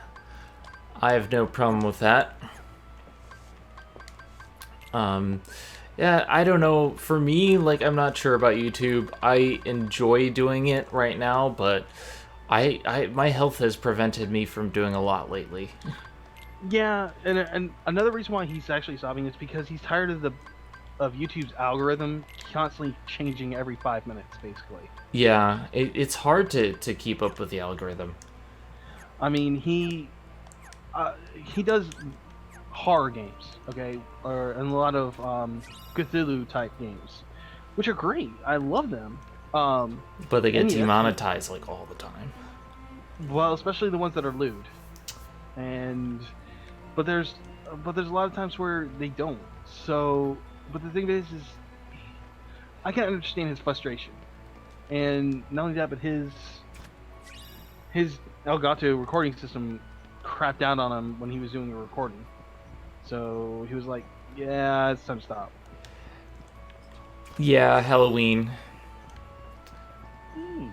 I have no problem with that. Yeah, I don't know. For me, like, I'm not sure about YouTube. I enjoy doing it right now, but my health has prevented me from doing a lot lately. Yeah, and another reason why he's actually stopping is because he's tired of YouTube's algorithm constantly changing every 5 minutes, basically. Yeah, it's hard to keep up with the algorithm. I mean, he does horror games, okay, and a lot of Cthulhu type games, which are great. I love them. But they get demonetized like all the time. Well, especially the ones that are lewd, but there's a lot of times where they don't. So, but the thing is I can understand his frustration, and not only that, but his Elgato recording system crapped out on him when he was doing a recording. So he was like, "Yeah, it's time to stop." Yeah, Halloween.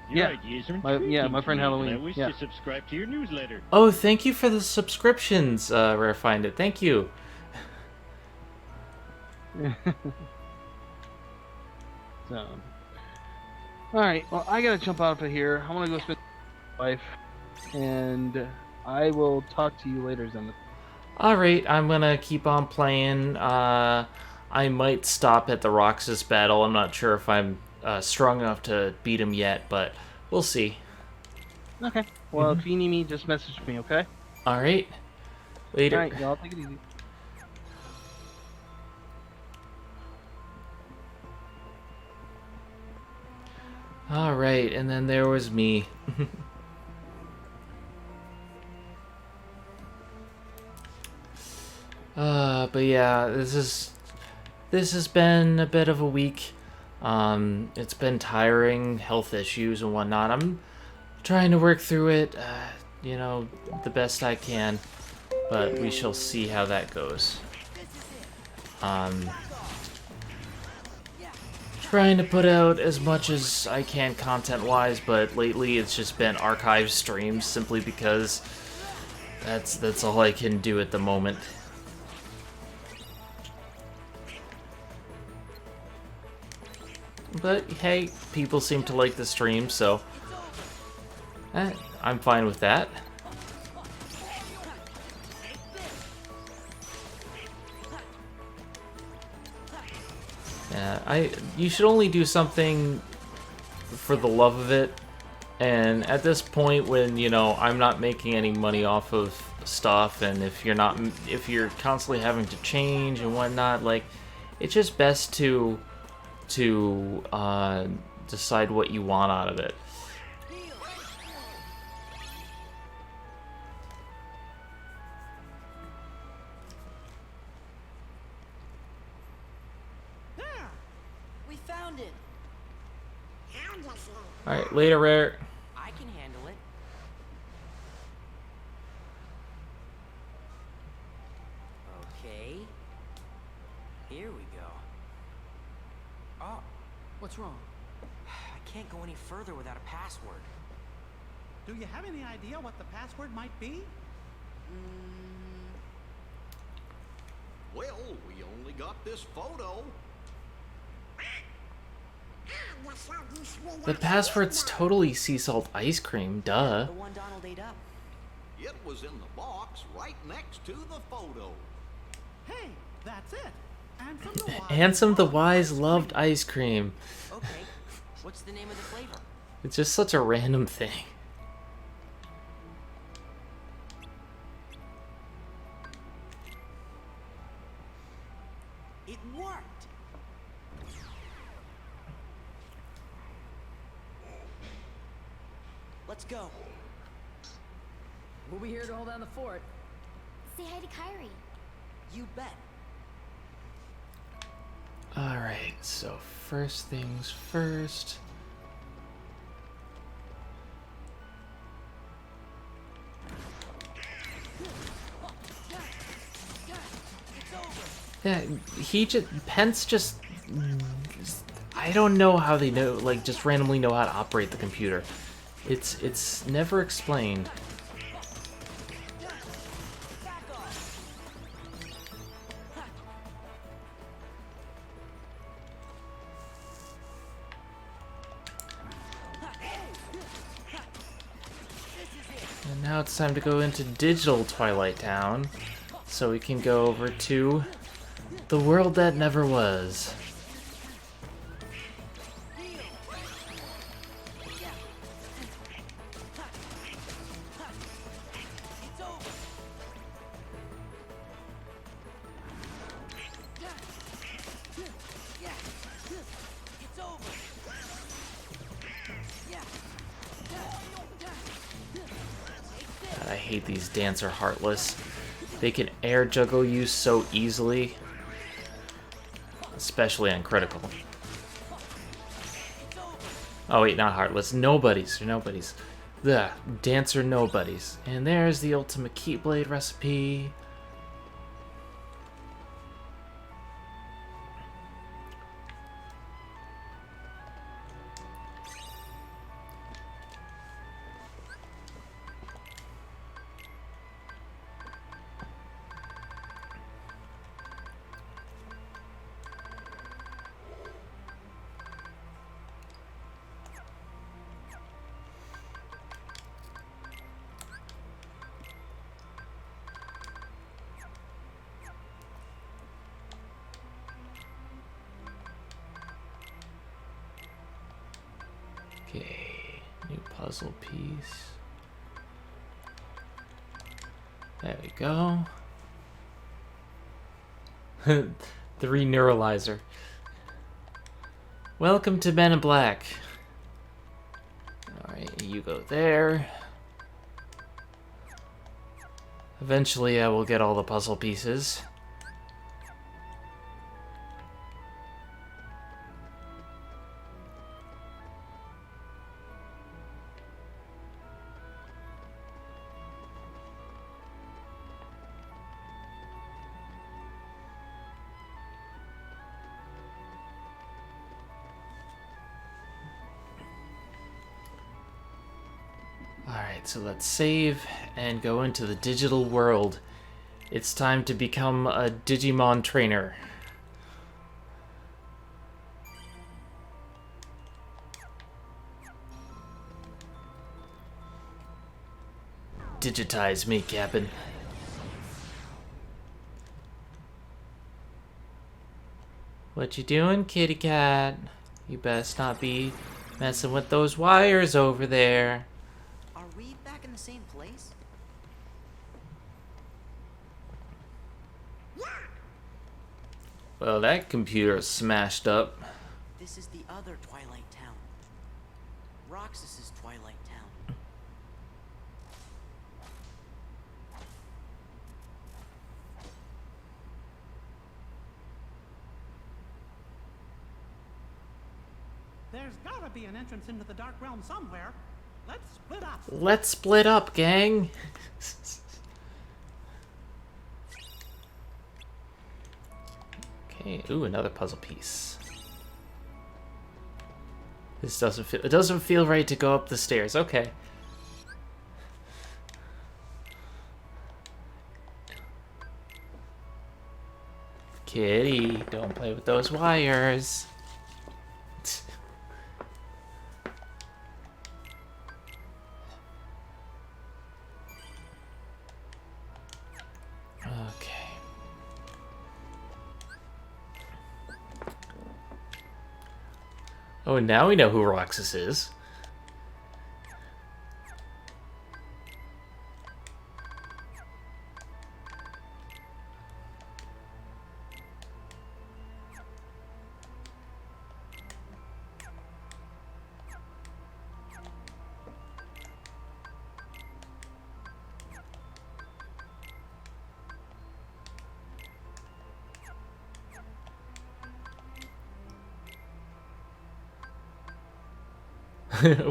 My friend Halloween. I wish to subscribe to your newsletter. Oh, thank you for the subscriptions, Rare Find It. Thank you. So, all right. Well, I gotta jump out of here. I want to go spend my life, and I will talk to you later, Zenith. All right, I'm gonna keep on playing. I might stop at the Roxas battle. I'm not sure if I'm strong enough to beat him yet, but we'll see. Okay. Well, if you need me, just message me, okay? All right. Later. All right, y'all. Take it easy. All right, and then there was me. But yeah, this has been a bit of a week. It's been tiring, health issues and whatnot. I'm trying to work through it, the best I can, but we shall see how that goes. Trying to put out as much as I can content-wise, but lately it's just been archive streams simply because that's all I can do at the moment. But hey, people seem to like the stream, so I'm fine with that. Yeah, you should only do something for the love of it, and at this point when, I'm not making any money off of stuff, and if you're constantly having to change and whatnot, like, it's just best to decide what you want out of it. surrounded. Alright, later, Rare. I can handle it. Okay. Here we go. Oh, What's wrong? I can't go any further without a password. Do you have any idea what the password might be? Well, we only got this photo. The password's totally sea salt ice cream, duh. The one Donald ate up. It was in the box right next to the photo. Hey, that's it. Ansem the Wise. Ansem the Wise loved ice cream. Okay. What's the name of the flavor? It's just such a random thing. It worked. Let's go. We'll be here to hold down the fort. Say hi to Kyrie. You bet. Alright, so first things first. Yeah, Pence just, I don't know how they know, like, just randomly know how to operate the computer. It's never explained. And now it's time to go into digital Twilight Town, so we can go over to the world that never was. God, I hate these Dancer Heartless. They can air juggle you so easily. Especially on critical. Oh wait, not Heartless. Nobodies. They're nobodies. The Dancer Nobodies. And there's the ultimate Keyblade recipe. Okay, new puzzle piece. There we go. 3 Neuralizer. Welcome to Men in Black. Alright, you go there. Eventually I will get all the puzzle pieces. Alright, so let's save and go into the digital world. It's time to become a Digimon trainer. Digitize me, Captain. What you doing, kitty cat? You best not be messing with those wires over there. Are we back in the same place? Well, that computer's smashed up. This is the other Twilight Town. Roxas's Twilight Town. There's gotta be an entrance into the Dark Realm somewhere. Let's split up. Let's split up, gang. Okay, ooh, another puzzle piece. This doesn't feel, it doesn't feel right to go up the stairs. Okay. Kitty, don't play with those wires. Okay. Oh, and now we know who Roxas is.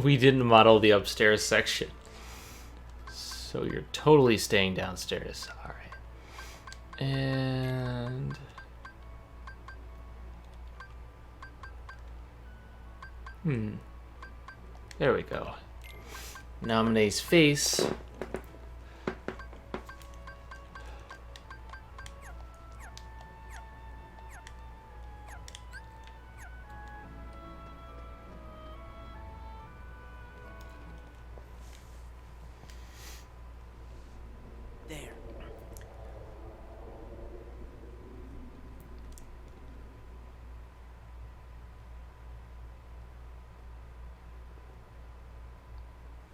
We didn't model the upstairs section. So you're totally staying downstairs. Alright. And... There we go. Nominee's face.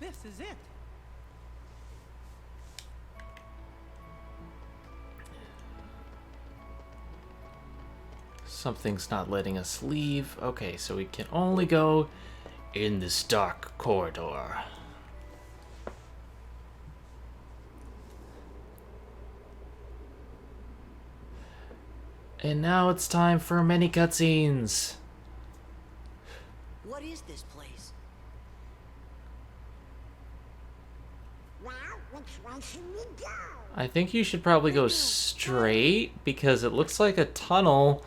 This is it. Something's not letting us leave. Okay, so we can only go in this dark corridor. And now it's time for many cutscenes. What is this place? Well, which way should we go? I think you should probably go straight because it looks like a tunnel.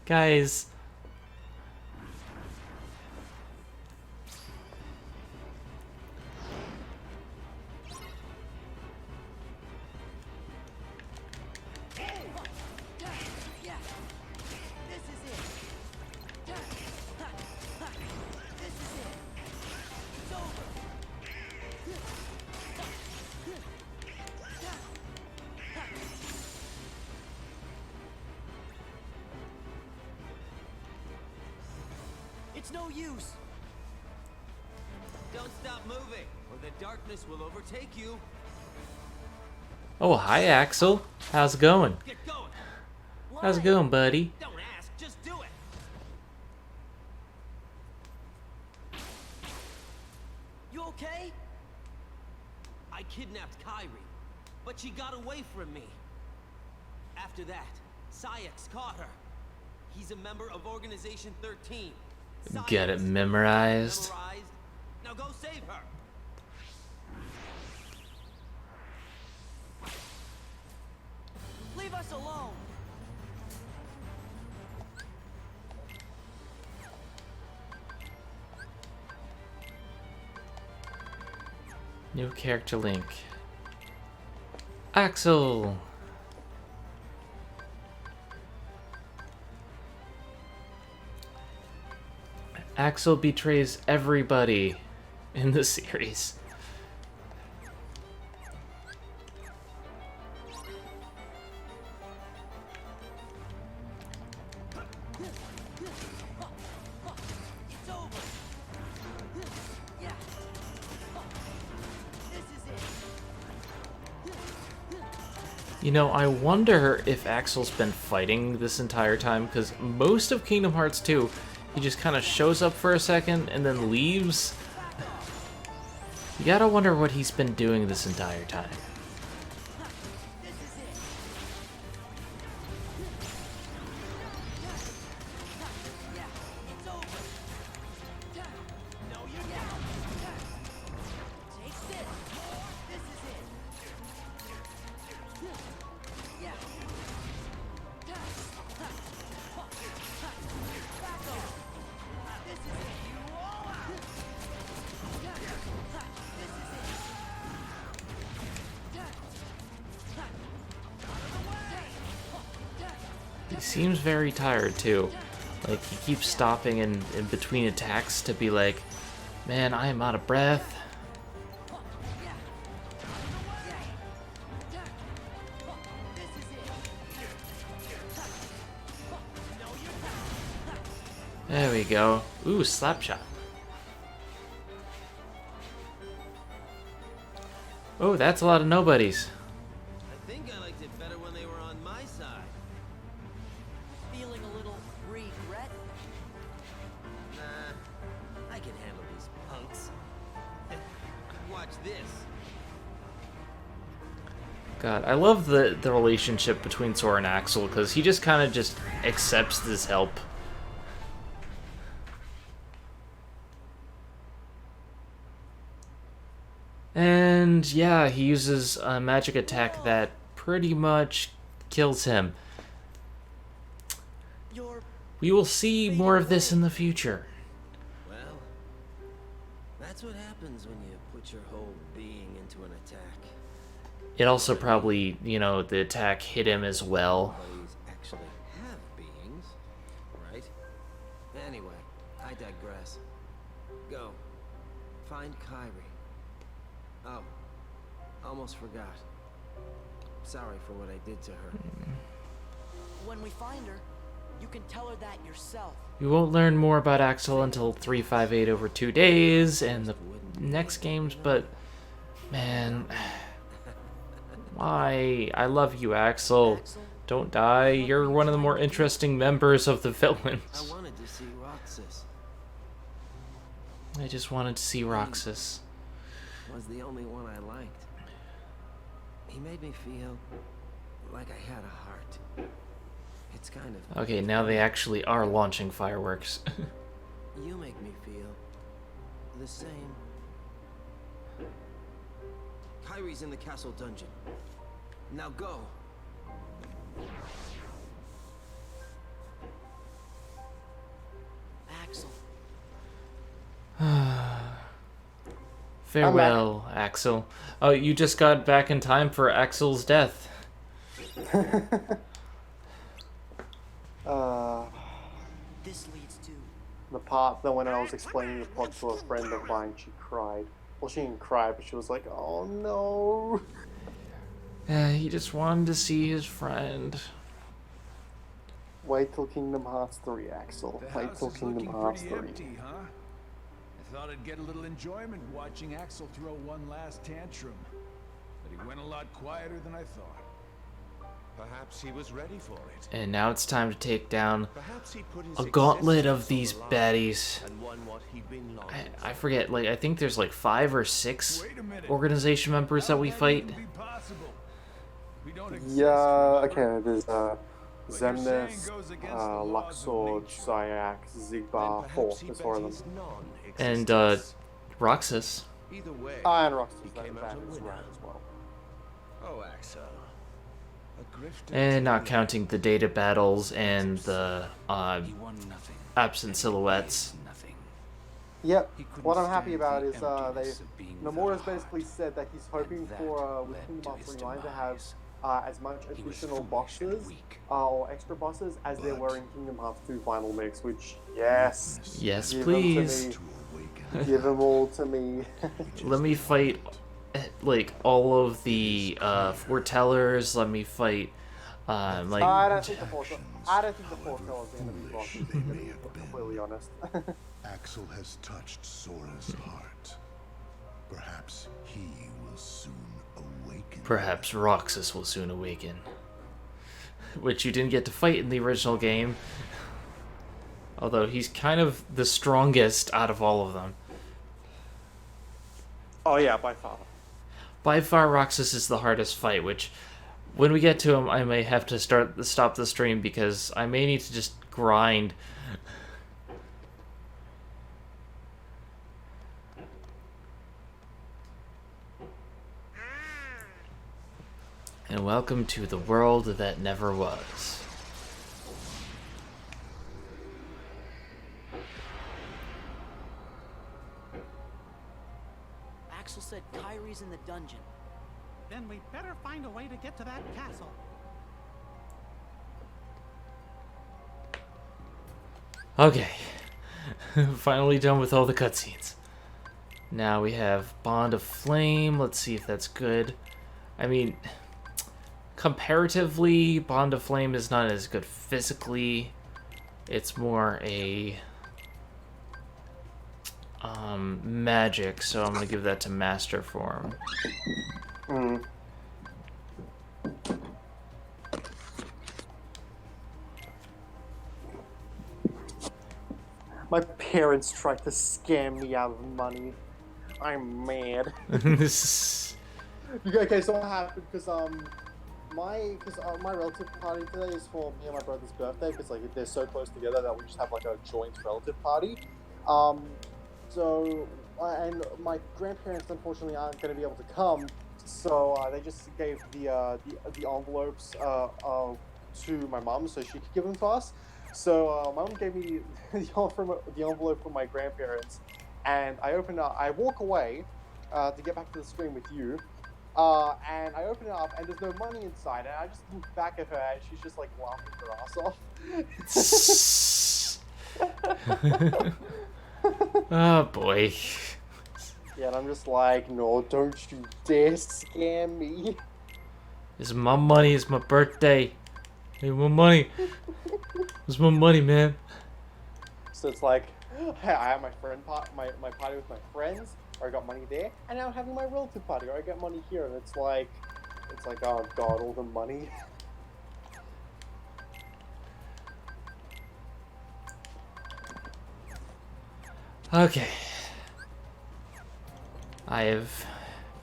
Guys. It's no use. Don't stop moving, or the darkness will overtake you. Oh, hi, Axel. How's it going? Get going. How's it going, buddy? Don't ask, just do it. You okay? I kidnapped Kyrie, but she got away from me. After that, Sayek's caught her. He's a member of Organization 13. Get it memorized. Now go save her. Leave us alone. New character link. Axel. Axel betrays everybody in the series. It's over. Yeah. This is it. You know, I wonder if Axel's been fighting this entire time, because most of Kingdom Hearts 2, he just kind of shows up for a second and then leaves. You gotta wonder what he's been doing this entire time. He seems very tired too. Like, he keeps stopping in between attacks to be like, man, I am out of breath. There we go. Ooh, slap shot. Oh, that's a lot of nobodies. I think I liked it better when they were on my side. Feeling a little regret? Nah, I can handle these punks. Watch this. God, I love the relationship between Sora and Axel, because he just kind of just accepts this help. And yeah, he uses a magic attack that pretty much kills him. We will see more of this in the future. Well, that's what happens when you put your whole being into an attack. It also probably, you know, the attack hit him as well. Bodies actually have beings, right? Anyway, I digress. Go. Find Kyrie. Oh, almost forgot. Sorry for what I did to her. When we find her, you can tell her that yourself. We won't learn more about Axel until 358 over 2 days and the next games, but man, why? I love you, Axel. Don't die. You're one of the more interesting members of the villains. I wanted to see Roxas. I just wanted to see Roxas. Was the only one I liked. He made me feel like I had a heart. It's kind of... Okay, now they actually are launching fireworks. You make me feel the same. Kyrie's in the castle dungeon. Now go. Axel. Farewell, Axel. Oh, you just got back in time for Axel's death. This leads to The part that when I was explaining the plot to a friend of mine, she cried. Well, she didn't cry, but she was like, oh no. He just wanted to see his friend. Wait till Kingdom Hearts 3, Axel. Wait till Kingdom Hearts 3. Empty, huh? I thought I'd get a little enjoyment watching Axel throw one last tantrum. But he went a lot quieter than I thought. Perhaps he was ready for it. And now it's time to take down Perhaps he put his a gauntlet of existence these on the line baddies. and won what he'd been longing I forget, like, I think there's like 5 or 6 Wait a minute. organization members that we fight. Couldn't be possible. We don't exist. Yeah, okay, there's Zenith, Luxord, Zyax, Zigbar, 4, there's 4 of them. And Roxas. Either way, And Roxas, he that came out bad a as winner. well. Oh, Axel. A grifter And not to counting the data battles and the absent silhouettes. Yep, what I'm happy about is Nomura's basically said that he's hoping for, with Kingdom Hearts 3 Line, to have as much additional bosses or extra bosses as there were in Kingdom Hearts 2 Final Mix, which, yes. Yes, give please. them to me. Give them all to me. Let me fight, like, all of the foretellers. Let me fight, like... I don't think the foretellers are going to be bosses, to be completely honest. Axel has touched Sora's heart. Perhaps he will soon awaken. Perhaps Roxas will soon awaken. Which you didn't get to fight in the original game. Although he's kind of the strongest out of all of them. Oh yeah, by far. By far, Roxas is the hardest fight, which, when we get to him, I may have to stop the stream because I may need to just grind. And welcome to the world that never was. Axel said Kyrie's in the dungeon. Then we better find a way to get to that castle. Okay. Finally done with all the cutscenes. Now we have Bond of Flame. Let's see if that's good. I mean, comparatively, Bond of Flame is not as good physically. It's more a magic, so I'm gonna give that to Master Form. My parents tried to scam me out of money. I'm mad. Okay, so what happened? Because my relative party today is for me and my brother's birthday. Because like they're so close together that we just have like a joint relative party. And my grandparents unfortunately aren't going to be able to come, so they just gave the envelopes to my mom so she could give them to us. So my mom gave me the envelope from my grandparents, and I opened it up. I walk away to get back to the screen with you, and I open it up, and there's no money inside. And I just look back at her, and she's just like laughing her ass off. Oh boy. Yeah, and I'm just like, no, don't you dare scam me. It's my money, it's my birthday. Hey, my money. It's my money, man. So it's like, hey, I have my party with my friends, or I got money there, and now I'm having my relative party, or I get money here, and it's like, oh god, all the money. Okay. I have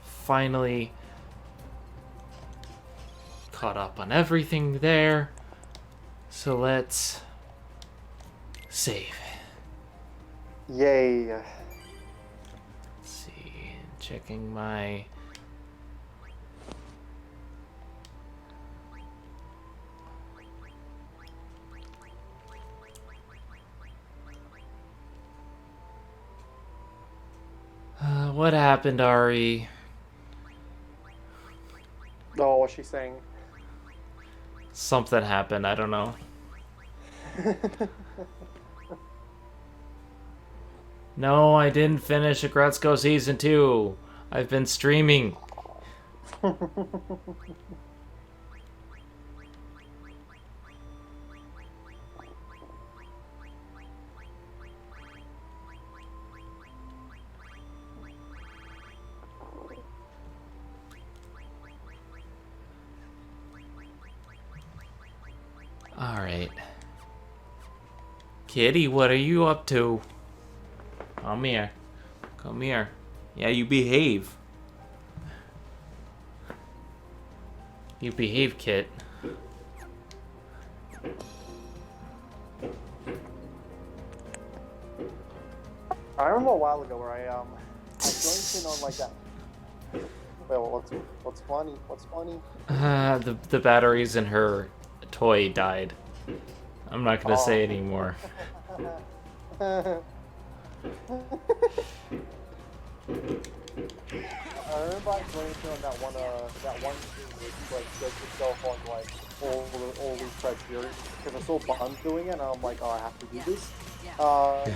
finally caught up on everything there. So let's save. Yay. Let's see. Checking my... what happened, Ari? Oh, what's she saying? Something happened, I don't know. No, I didn't finish Aggretsuko Season 2. I've been streaming. Alright. Kitty, what are you up to? Come here. Come here. Yeah, you behave. You behave, Kit. I remember a while ago where I joined in on like that. Wait, what's funny? What's funny? The batteries in her toy died. I'm not gonna say anymore. I remember I joined in on that one thing where you like judge yourself on like all these criteria because I saw Bond doing it and I'm like, oh, I have to do this. And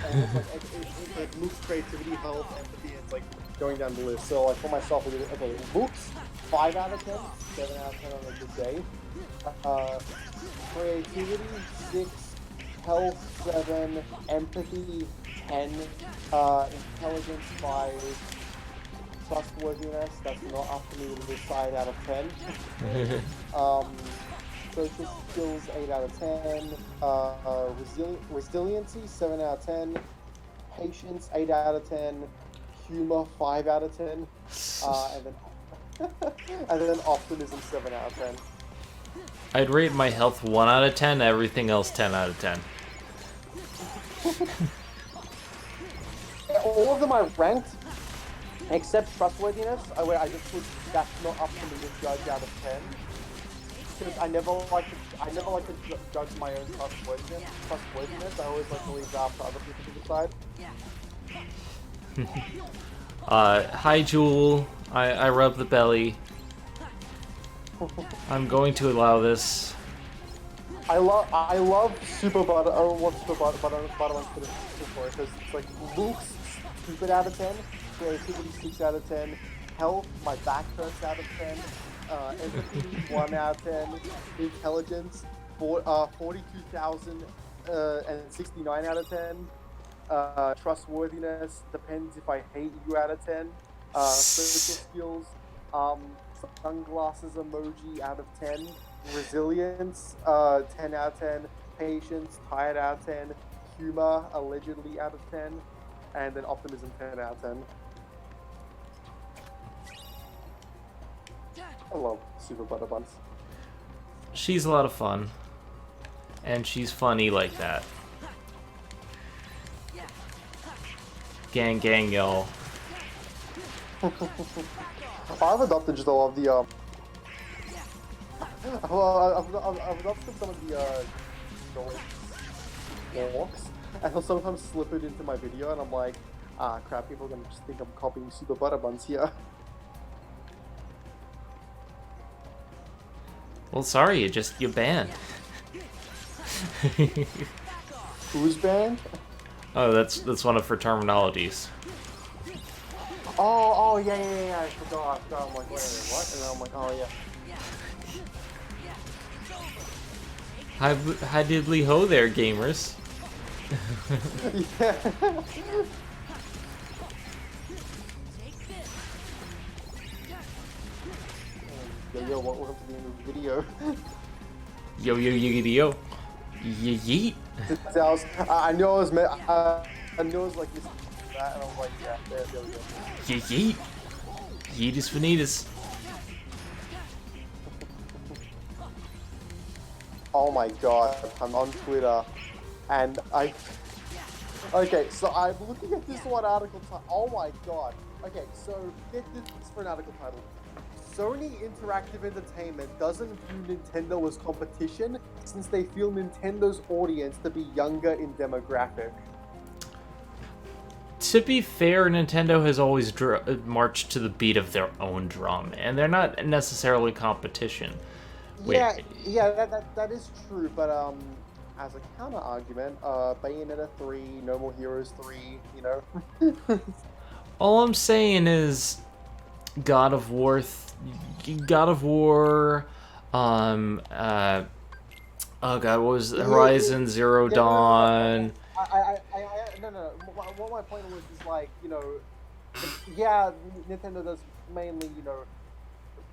it's like it looks creativity, health, empathy, and it's like going down the list. So like for myself, I did it. Okay, looks 5 out of 10, 7 out of 10 on a good day. Creativity 6, health 7, empathy 10, intelligence 5, trustworthiness, that's not up to me to decide out of 10. Social skills 8 out of 10, resiliency 7 out of 10, patience 8 out of 10, humor 5 out of 10, and then optimism 7 out of 10. I'd rate my health 1 out of 10, everything else 10 out of 10. All of them are ranked, except trustworthiness, where I just put that's not up to me to judge out of 10. Because I never like to judge my own trustworthiness. I always like to leave that for other people to decide. Hi Jewel. I rub the belly. I'm going to allow this. I love Super Butter. Oh, what Super Butterman's put for it, because it's like looks stupid out of 10, creativity 6 out of 10, health my back hurts out of 10, empathy 1 out of 10, intelligence 42,069 out of 10, trustworthiness depends if I hate you out of 10, social skills, sunglasses emoji out of 10. Resilience, 10 out of 10. Patience, tired out of 10. Humor, allegedly out of 10. And then optimism, 10 out of 10. I love Super Butterbuns. She's a lot of fun. And she's funny like that. Gang, gang, y'all. I've adopted just a lot of the, well, I've adopted some of the walks, and I'll sometimes slip it into my video, and I'm like, crap, people are gonna just think I'm copying Super Butterbuns here. Well, sorry, you're banned. Who's banned? Oh, that's one of her terminologies. Oh, yeah, I forgot. I'm like, wait, what? And then I'm like, oh, yeah. Hi diddly ho there, gamers. Yeah. Yo, welcome to the end of the video. Yo, yiggity-yo. Yeet. I knew I was I knew it was like this, that, and I was like, yeah, there we go. Yeet. Yeetus Vanitas. Oh my god, I'm on Twitter, and okay, so I'm looking at this one article, oh my god. Okay, so get this for an article title. Sony Interactive Entertainment doesn't view Nintendo as competition since they feel Nintendo's audience to be younger in demographic. To be fair, Nintendo has always marched to the beat of their own drum, and they're not necessarily competition. Yeah, that is true, but as a counter argument, Bayonetta 3, No More Heroes 3, you know. All I'm saying is God of War, oh god, what was it? Horizon Zero Dawn. No. What my point was is like, you know, yeah, Nintendo does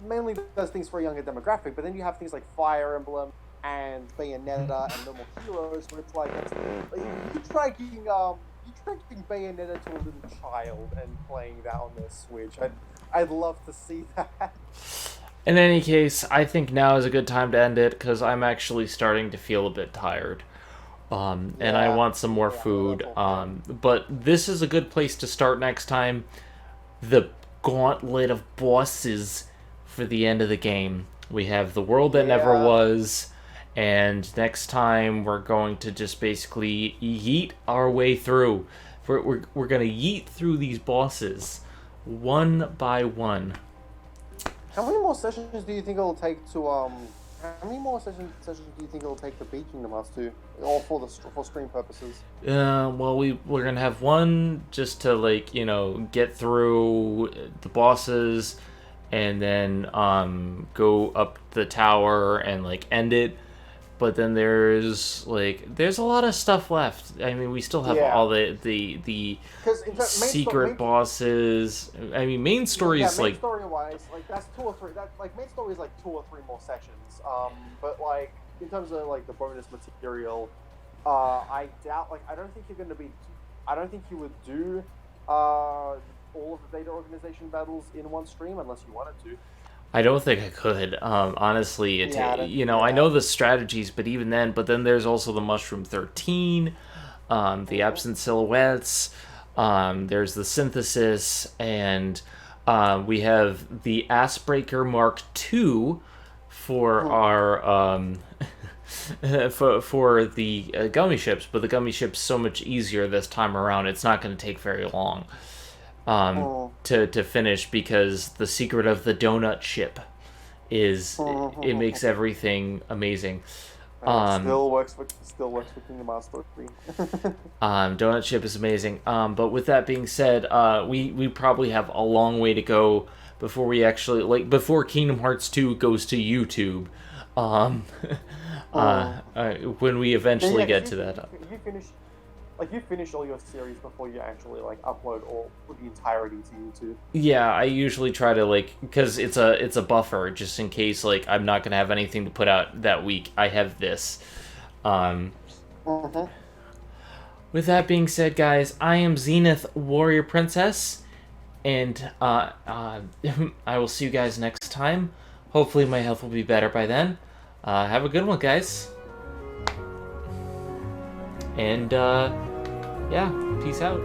mainly does things for a younger demographic, but then you have things like Fire Emblem and Bayonetta and No More Heroes, where it's like you're dragging Bayonetta to a little child and playing that on their Switch. I'd love to see that. In any case, I think now is a good time to end it because I'm actually starting to feel a bit tired. And I want some more food. But this is a good place to start next time. The gauntlet of bosses for the end of the game. We have the world that never was, and next time we're going to just basically yeet our way through. We're going to yeet through these bosses one by one. How many more sessions do you think it'll take to How many more sessions do you think it'll take to beat Kingdom Hearts 2, all for stream purposes? Well, we're gonna have one just to get through the bosses, and then go up the tower and end it. But then there's a lot of stuff left. I mean, we still have all the secret bosses. I mean, main story is main story wise, that's 2 or 3. Main story is 2 or 3 more sessions. But in terms of the bonus material, I doubt. I don't think you're going to be. I don't think you would do all of the data organization battles in one stream unless you wanted to. I don't think I could. Honestly, I know the strategies, but even then, there's also the Mushroom 13, the Absent Silhouettes, there's the Synthesis, and we have the Assbreaker Mark II for our for the gummy ships, but the gummy ship's so much easier this time around. It's not going to take very long. To finish, because the secret of the donut ship is it makes everything amazing. Still works for Kingdom Hearts 3. Donut Ship is amazing. But with that being said, we probably have a long way to go before we actually before Kingdom Hearts 2 goes to YouTube. When we eventually get to that. You finish all your series before you actually upload all the entirety to YouTube. Yeah, I usually try to because it's a buffer just in case I'm not gonna have anything to put out that week. I have this. With that being said, guys, I am Zenith Warrior Princess, and I will see you guys next time. Hopefully my health will be better by then. Have a good one, guys. And, yeah, peace out.